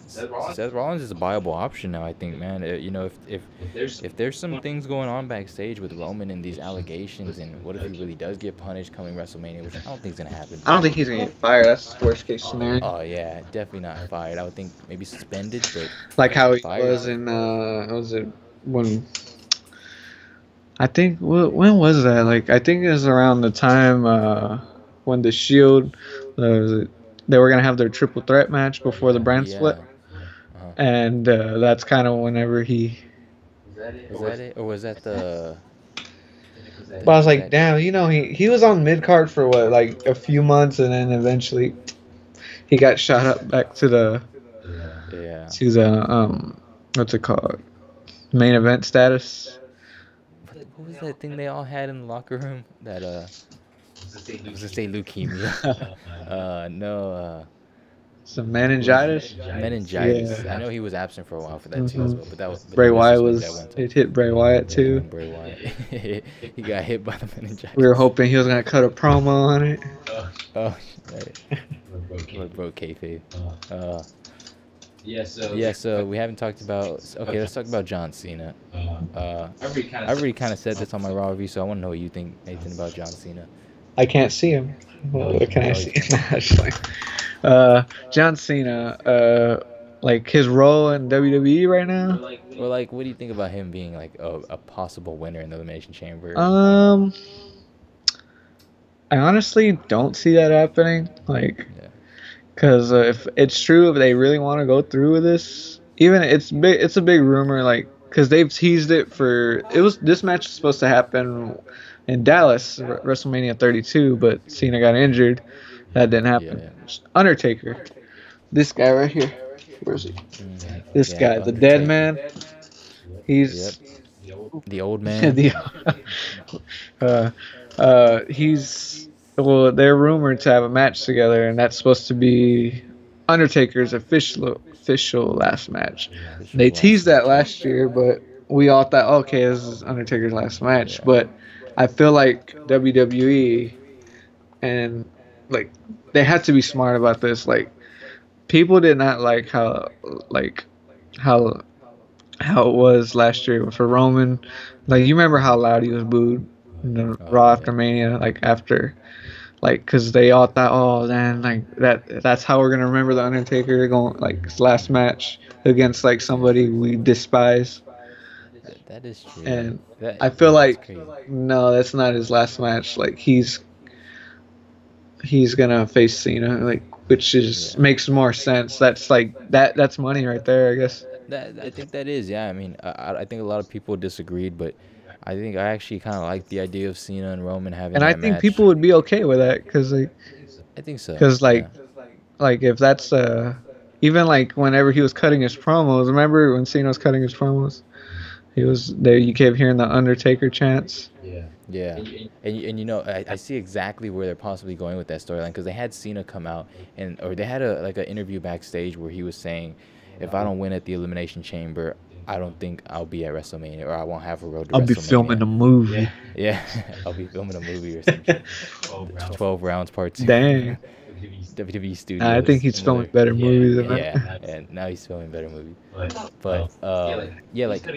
Seth Rollins is a viable option now, I think, man. You know, if there's some things going on backstage with Roman and these allegations, and what if he really does get punished coming WrestleMania, which I don't think is gonna happen. I don't think he's gonna get fired. That's the worst case scenario. Oh yeah, definitely not fired. I would think maybe suspended, but like how he fired. was in was it when? I think when was that? Like I think it was around the time when the Shield they were gonna have their triple threat match before the brand split, and that's kind of whenever he. Was that it, or was that the? But I was like, damn, you know, he was on mid card for what, like a few months, and then eventually he got shot up back to the what's it called, main event status. What was that thing they all had in the locker room? That was to say leukemia. No. Some meningitis. Meningitis. Yeah. I know he was absent for a while for that too as well. But that was Bray Wyatt was. It hit Bray Wyatt too. Bray Wyatt. He got hit by the meningitis. We were hoping he was gonna cut a promo on it. Oh, right. Broke kayfabe. So we haven't talked about. Okay, let's talk about John Cena. I already kind of said this on my Raw review, so I want to know what you think, Nathan, about John Cena. I can't see him. What can I see? Actually, John Cena, like his role in WWE right now. Well, like, what do you think about him being like a possible winner in the Elimination Chamber? I honestly don't see that happening. Like. Because if it's true, if they really want to go through with this, even it's a big rumor, like, because they've teased it for, this match was supposed to happen in Dallas, WrestleMania 32, but Cena got injured. That didn't happen. Yeah. Undertaker, this guy right here, where is he? This guy, the dead man. He's the old man. He's. Well, they're rumored to have a match together, and that's supposed to be Undertaker's official last match. They teased that last year, but we all thought, okay, this is Undertaker's last match. But I feel like WWE and like they had to be smart about this. Like people did not like how it was last year for Roman. Like you remember how loud he was booed in the Raw after Mania, like after. Like, cause they all thought, oh, man, like that's how we're gonna remember the Undertaker going like his last match against like somebody we despise. That is true. And I feel like no, that's not his last match. Like he's gonna face Cena, like which is makes more sense. That's like that's money right there, I guess. I think that is, yeah. I mean, I think a lot of people disagreed, but. I think I actually kind of like the idea of Cena and Roman having. And that I think match. People would be okay with that because like. I think so. Because like if that's even like whenever he was cutting his promos, remember when Cena was cutting his promos, he was there. You kept hearing the Undertaker chants. Yeah, and you know I see exactly where they're possibly going with that storyline because they had Cena come out or they had an interview backstage where he was saying, if I don't win at the Elimination Chamber. I don't think I'll be at WrestleMania, or I won't have a road to WrestleMania. I'll be filming a movie. Yeah. I'll be filming a movie or something. 12 rounds part 2. Dang. WWE Studios. I think he's filming better movies than that. Yeah, and now he's filming better movies. But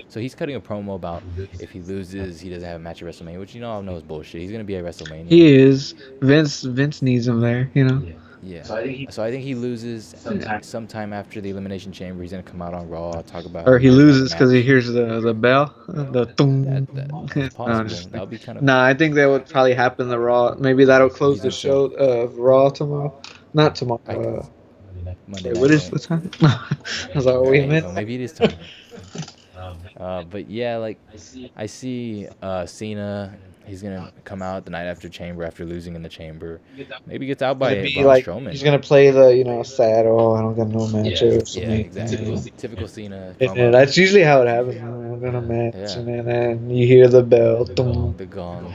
so he's cutting a promo about if he loses, he doesn't have a match at WrestleMania, which I know is bullshit. He's gonna be at WrestleMania. He is. Vince needs him there, you know. Yeah. So I think he loses sometime after the Elimination Chamber. He's gonna come out on Raw, talk about. Or he loses because he hears the bell, the thum. That's possible. That would be kind of. Nah, I think that would probably happen the Raw. Maybe that'll close the show of Raw tomorrow. Not tomorrow. Monday. What time? I was like, wait a minute. Maybe it is tomorrow. But yeah, like I see Cena. He's gonna come out the night after Chamber after losing in the Chamber. Maybe gets out by like, Strowman. He's gonna play the sad. Oh, I don't got no match. Yeah, exactly. Typical Cena. And that's usually how it happens. I'm gonna match, and then you hear the bell, the gong,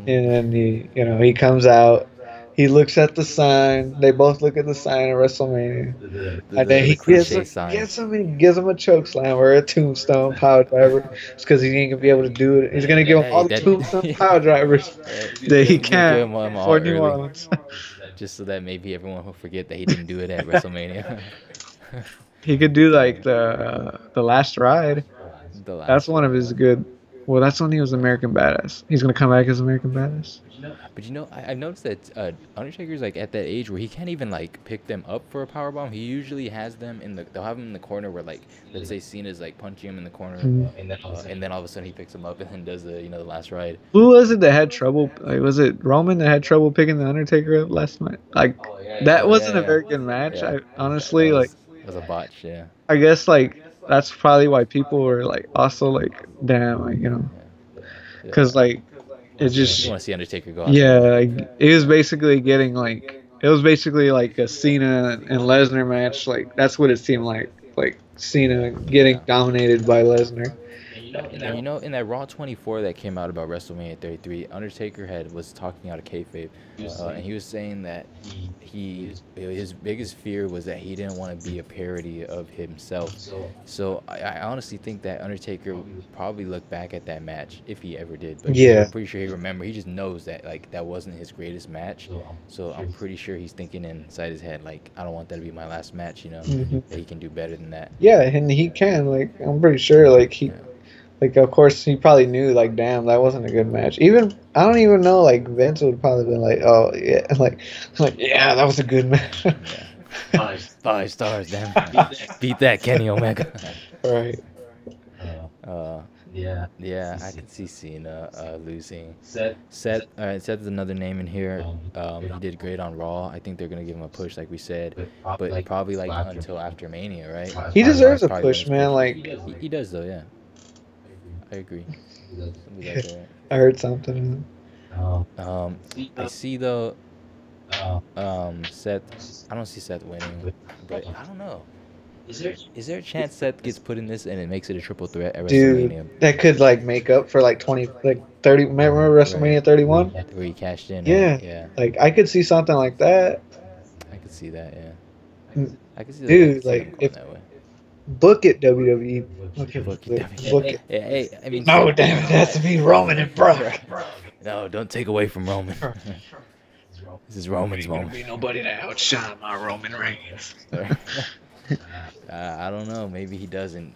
and then he comes out. He looks at the sign. They both look at the sign at WrestleMania. And then he gives him a choke slam or a tombstone power driver. It's because he ain't going to be able to do it. He's going to give him all the tombstone power drivers that he can for New Orleans. just so that maybe everyone will forget that he didn't do it at WrestleMania. He could do like the last ride. That's one of his good. Well, that's when he was American Badass. He's gonna come back as American Badass. But I've noticed that Undertaker's like at that age where he can't even like pick them up for a powerbomb. He usually has them they'll have him in the corner where like let's say Cena's like punching him in the corner, and then all of a sudden he picks him up and then does the the last ride. Who was it that had trouble? Like, was it Roman that had trouble picking the Undertaker up last night? Like that wasn't a very good match. I honestly It like. was a botch. Yeah. I guess like that's probably why people were like also like damn like because like it just You want to see Undertaker go out. yeah like it was basically getting like it was basically like a Cena and Lesnar match, like that's what it seemed like Cena getting dominated by Lesnar. And in that Raw 24 that came out about WrestleMania 33, Undertaker was talking out of kayfabe, and he was saying that his biggest fear was that he didn't want to be a parody of himself. So I honestly think that Undertaker would probably look back at that match if he ever did. But Yeah. I'm pretty sure he remember. He just knows that like that wasn't his greatest match. So I'm pretty sure he's thinking inside his head like I don't want that to be my last match. That he can do better than that. Yeah, and he can, like I'm pretty sure like he. Like, of course, he probably knew, like, damn, that wasn't a good match. Even, I don't even know, like, Vince would probably been like, oh, yeah, like yeah, that was a good match. Yeah. 5 stars, damn. Beat that, Kenny Omega. Right. Yeah, I can see Cena losing. Seth is another name in here. He did great on Raw. I think they're going to give him a push, like we said. But probably, like, until after Mania, right? He deserves a push, man. Like, he does, though, yeah. I agree. I heard something. I see though. Seth. I don't see Seth winning, but I don't know. Is there a chance Seth gets put in this and it makes it a triple threat at WrestleMania? Dude, that could like make up for like 20, like 30. Remember WrestleMania 31? Where he cashed in. Yeah. Right? Yeah. Like I could see something like that. I could see that. Yeah. I could see that. Dude, like if. Book it, WWE. Book it. Book it. Hey, I mean. No, damn it, it has to be Roman and Brock. No, don't take away from Roman. This is Roman's moment. There's gonna be nobody to outshine my Roman Reigns. I don't know. Maybe he doesn't.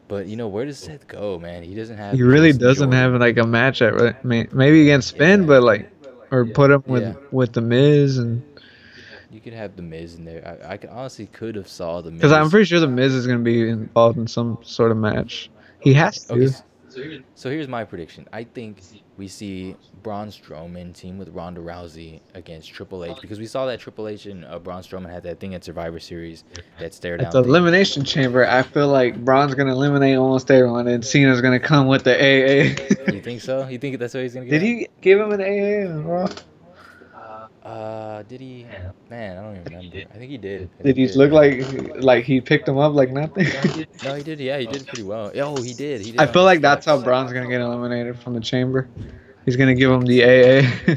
But where does Seth go, man? He doesn't have. He really doesn't have like a match at maybe against Finn, but like, or put him with the Miz and. You could have the Miz in there. I honestly could have saw the Miz. Because I'm pretty sure the Miz is going to be involved in some sort of match. He has to. Okay, so here's my prediction. I think we see Braun Strowman team with Ronda Rousey against Triple H, because we saw that Triple H and Braun Strowman had that thing at Survivor Series, that stare down. At the Elimination Chamber, I feel like Braun's going to eliminate almost everyone, and Cena's going to come with the AA. You think so? You think that's what he's going to get? Did he give him an AA on Raw? Did he? Man, I don't even remember. I think he did. Did he look like he picked him up like nothing? No, he did. Yeah, he did pretty well. Oh, he did. I feel like that's how Braun's gonna get eliminated from the chamber. He's gonna give him the AA.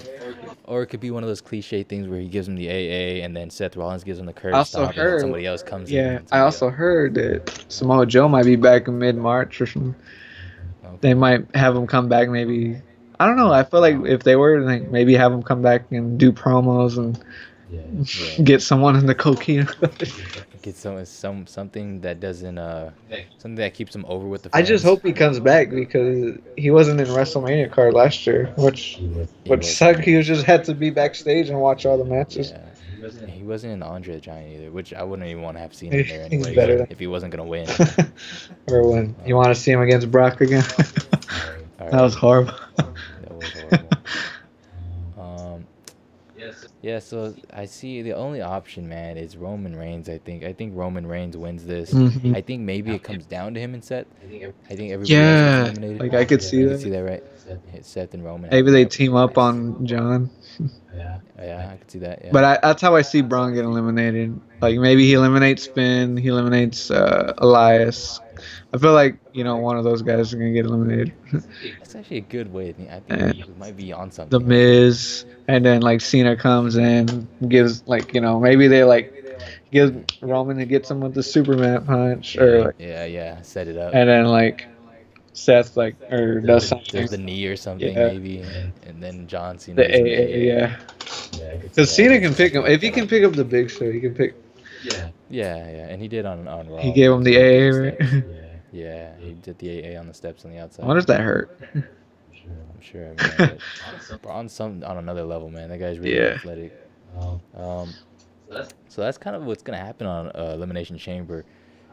Or it could be one of those cliche things where he gives him the AA and then Seth Rollins gives him the curve Also stop heard, and somebody else comes in. Yeah, I also heard that Samoa Joe might be back in mid-March or something. Okay. They might have him come back maybe. I don't know. I feel like if they were, like, maybe have him come back and do promos and get someone in the cocaine. Get something that doesn't something that keeps him over with the fans. I just hope he comes back, because he wasn't in WrestleMania card last year, which sucked. He just had to be backstage and watch all the matches. Yeah. He wasn't in the Andre the Giant either, which I wouldn't even want to have seen him there anyway. If he wasn't gonna win. Or when you want to see him against Brock again. That was horrible. That was horrible. Yeah, so I see the only option, man, is Roman Reigns. I think Roman Reigns wins this. Mm-hmm. I think maybe it comes down to him and Seth. I think everybody else is eliminated. Like I could see that. See that, right? Seth and Roman. Maybe they team up on John. Yeah, I could see that. Yeah. But that's how I see Braun get eliminated. Like maybe he eliminates Finn, he eliminates Elias. I feel like one of those guys are gonna get eliminated. That's actually a good way. I think it might be on something. The Miz, and then like Cena comes in, gives maybe they give Roman and gets him with the Superman punch, or yeah, set it up. And then Seth like or does something. Does the knee or something Yeah. maybe, and then John Cena The does an AA, yeah. Yeah, Because Cena can pick him. If he can pick up the Big Show, he can pick. Yeah, and he did on Raw. He gave him the He did AA, the right? steps. Yeah, he did the AA on the steps on the I outside. wonder if that hurt. I'm sure. Man, but on another level, man. That guy's really Yeah. athletic. So that's kind of what's gonna happen on Elimination Chamber.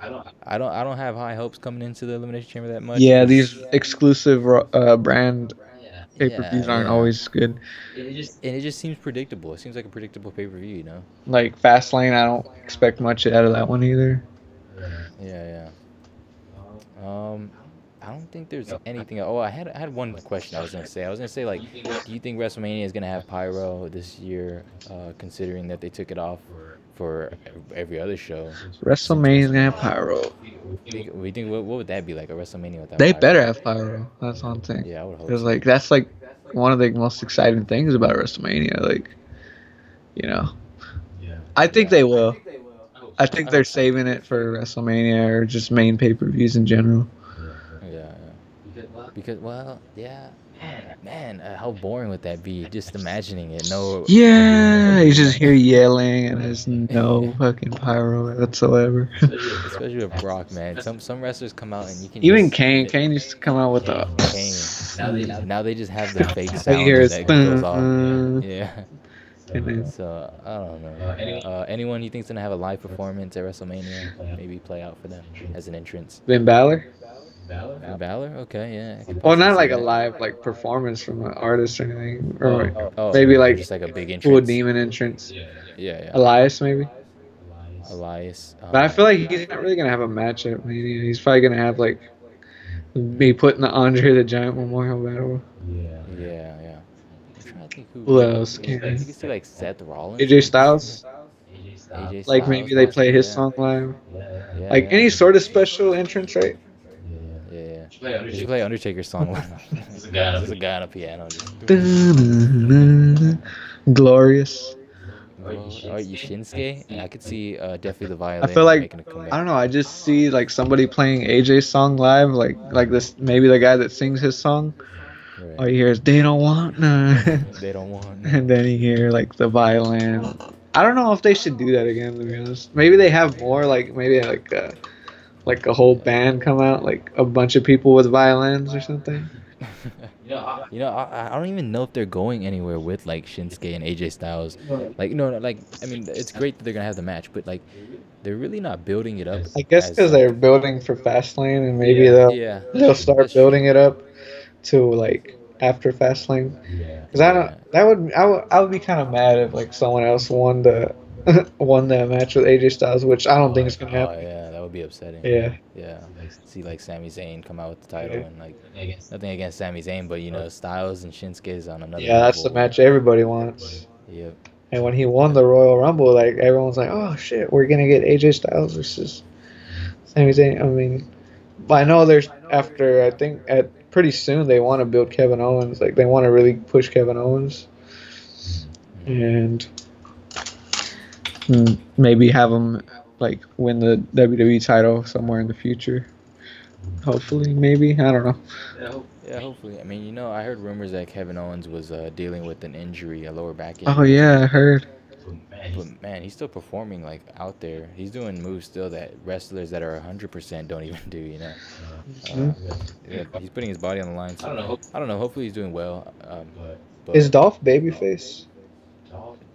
I don't have high hopes coming into the Elimination Chamber that much. Yeah, 'cause- these exclusive brand pay-per-views aren't yeah. always good. And it just seems predictable. It seems like a predictable pay-per-view, you know? Like Fastlane, I don't expect much out of that one either. Yeah. I don't think there's anything. Oh, I had one question I was gonna say. Like, do you think WrestleMania is gonna have pyro this year, considering that they took it off for every other show? WrestleMania's gonna have pyro. We think what would that be like, a WrestleMania without They pyro? better have pyro. That's one thing. Yeah, I would hope. Because So. like that's like one of the most exciting things about WrestleMania. Like, I think they will. I think they're saving it for WrestleMania or just main pay-per-views in general. Yeah. Because man, how boring would that be? Just imagining it. No. Yeah, you just hear yelling and there's no fucking pyro whatsoever. Especially with Brock, man. Some wrestlers come out and you can Even just, Kane used to come out with the. Kane. Now they just have the fake You sound hear that it's goes off. Yeah. and then- So I don't know. Anyone you think's gonna have a live performance at WrestleMania? Maybe play out for them as an entrance. Finn Balor? Finn Balor? Okay, yeah. I could Well, not possibly like see a that. live like performance from an artist or anything, or Oh, maybe like just like a big full entrance. demon entrance. Yeah. Elias maybe. Elias. But I feel like he's not really gonna have a match at Mania. He's probably gonna have like be put in the Andre the Giant Memorial Battle. Yeah. I'm trying to think Who else You can? could see like Seth Rollins. AJ Styles. AJ Like Styles, maybe they play his possibly, song live. yeah. Like any sort of special entrance, right? Yeah. You should play Undertaker's song. There's a guy on a piano. Just, Glorious. oh, Shinsuke? Yeah, I could see definitely the violin I feel like making a comeback. I don't know. I just see like somebody playing AJ's song live, like this. Maybe the guy that sings his song. All you hear is "They don't want none," They don't want. and then you hear like the violin. I don't know if they should do that again. To be honest, maybe they have more like maybe like a whole band come out, like a bunch of people with violins or something. I don't even know if they're going anywhere with like Shinsuke and AJ Styles. Like, no, like I mean, it's great that they're gonna have the match, but like, they're really not building it up. I guess as, because they're building for Fastlane, and maybe yeah. they'll start building it up to like after Fastlane. Because I would be kind of mad if like someone else won the match with AJ Styles, which I don't think is gonna Oh happen. yeah, that would be upsetting. Yeah. See like Sami Zayn come out with the title and like nothing against Sami Zayn, but you know Styles and Shinsuke is on another. Yeah, that's the level. match everybody wants. Yep. And when he won the Royal Rumble, like everyone's like, "Oh shit, we're gonna get AJ Styles versus Sami Zayn." I mean, but I know there's after I think at pretty soon they want to build Kevin Owens. Like they want to really push Kevin Owens, and maybe have him like win the WWE title somewhere in the future. Hopefully, maybe, I don't know. Yeah, hopefully. I mean, you know, I heard rumors that Kevin Owens was dealing with an injury, a lower back injury. Oh yeah, I heard. But man, he's still performing like out there. He's doing moves still that wrestlers that are 100% don't even do. You know. Yeah, he's putting his body on the line. So I don't know. Hopefully, he's doing well. But Is Dolph babyface?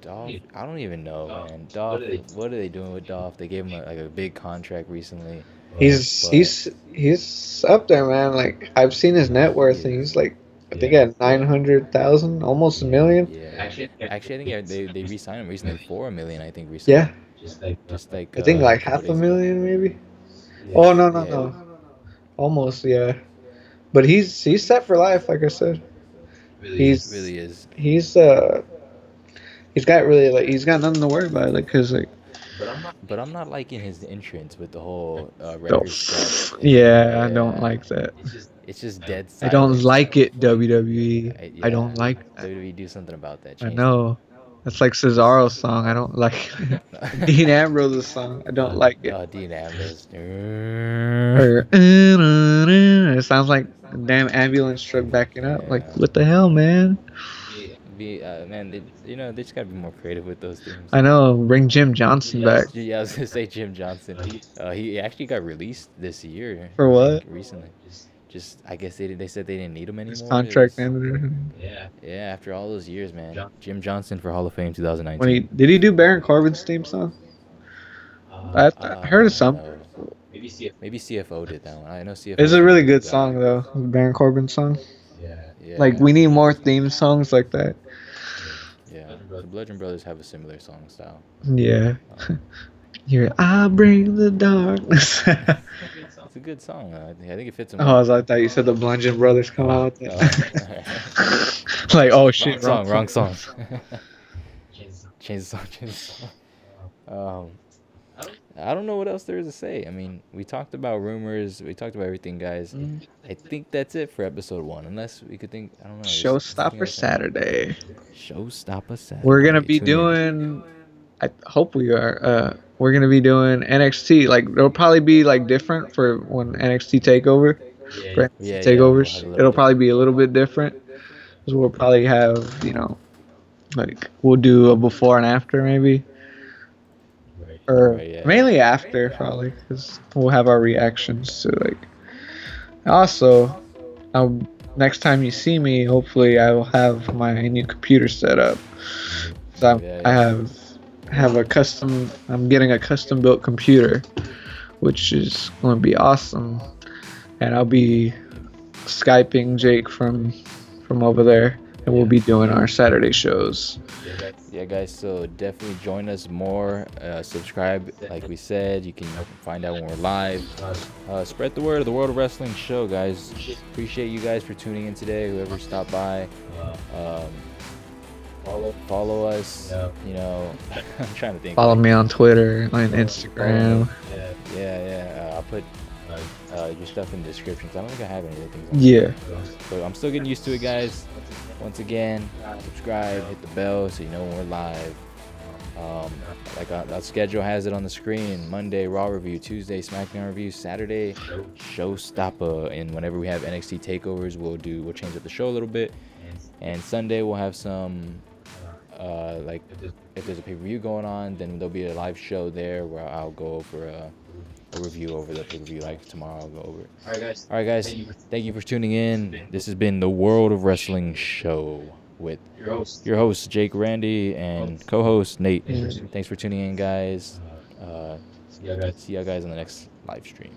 Dolph, I don't even know, man. Dolph, what are they doing with Dolph? They gave him a big contract recently. He's up there, man. Like I've seen his net worth, and he's like I think at 900,000, almost a million. Yeah. Actually, I think they re-signed him recently for $1 million. I think recently. Yeah. Just like I think like half a million, maybe. Oh no. Almost, yeah. But he's set for life, like I said. He's really is. He's got nothing to worry about, like, cause like. But I'm not liking his entrance with the whole record stuff. Yeah, I don't like that. It's just dead silent. I don't like it, WWE. I don't like that. WWE, do something about that. I know. That's like Cesaro's song. I don't like it. Dean Ambrose's song. I don't like it. Oh, Dean Ambrose. sounds like a damn ambulance truck backing up. Like, Yeah. what the hell, man? Man, they just gotta be more creative with those themes. I know. Bring Jim Johnson back. Yeah, I was gonna say Jim Johnson. He actually got released this year. For I what? think, recently. Just I guess they said they didn't need him His anymore. contract ended. Yeah, after all those years, man. Jim Johnson for Hall of Fame 2019. When did he do Baron Corbin's theme song? I heard of some. No. Maybe CFO did that one. I know CFO. It's a really good song though, Baron Corbin song. Yeah. Like we need more theme songs like that. Yeah, the Bludgeon Brothers have a similar song style. Yeah. I'll bring the darkness. It's a good song. I think it fits him. Oh, I thought you said the Bludgeon Brothers come out with that. Like, oh shit, wrong song. Change the song. I don't know what else there is to say. I mean, we talked about rumors. We talked about everything, guys. I think that's it for episode 1. Unless we could think, I don't know. Showstopper Saturday. Showstopper Saturday. We're gonna be doing. I hope we are. We're gonna be doing NXT. Like it'll probably be like different for when NXT takeover. For NXT takeovers, it'll probably be a little bit different. Cause we'll probably have like we'll do a before and after maybe. Or mainly after, probably, because we'll have our reactions to like. Also, next time you see me, hopefully I will have my new computer set up. So I have a custom. I'm getting a custom built computer, which is going to be awesome, and I'll be Skyping Jake from over there, and we'll be doing our Saturday shows. Yeah, guys, so definitely join us more. Subscribe, like we said. You can find out when we're live. Spread the word of the World of Wrestling show, guys. Appreciate you guys for tuning in today, whoever stopped by. Follow us. You know, I'm trying to think. Follow me on Twitter, on Instagram. Yeah. I'll put your stuff in the description. I don't think I have any of the things. Yeah. So I'm still getting used to it, guys. Once again, subscribe, hit the bell so you know when we're live. Like our schedule has it on the screen. Monday, Raw review. Tuesday, Smackdown review. Saturday, Showstopper. And whenever we have NXT takeovers, we'll change up the show a little bit. And Sunday, we'll have some, like, if there's a pay-per-view going on, then there'll be a live show there where I'll go over a review over the pay-per-view. Like tomorrow, I'll go over it. All right, guys. Thank you for tuning in. This has been the World of Wrestling show with your host Jake Randy and co-host Nate. Thanks for tuning in, guys. See y'all guys on the next live stream.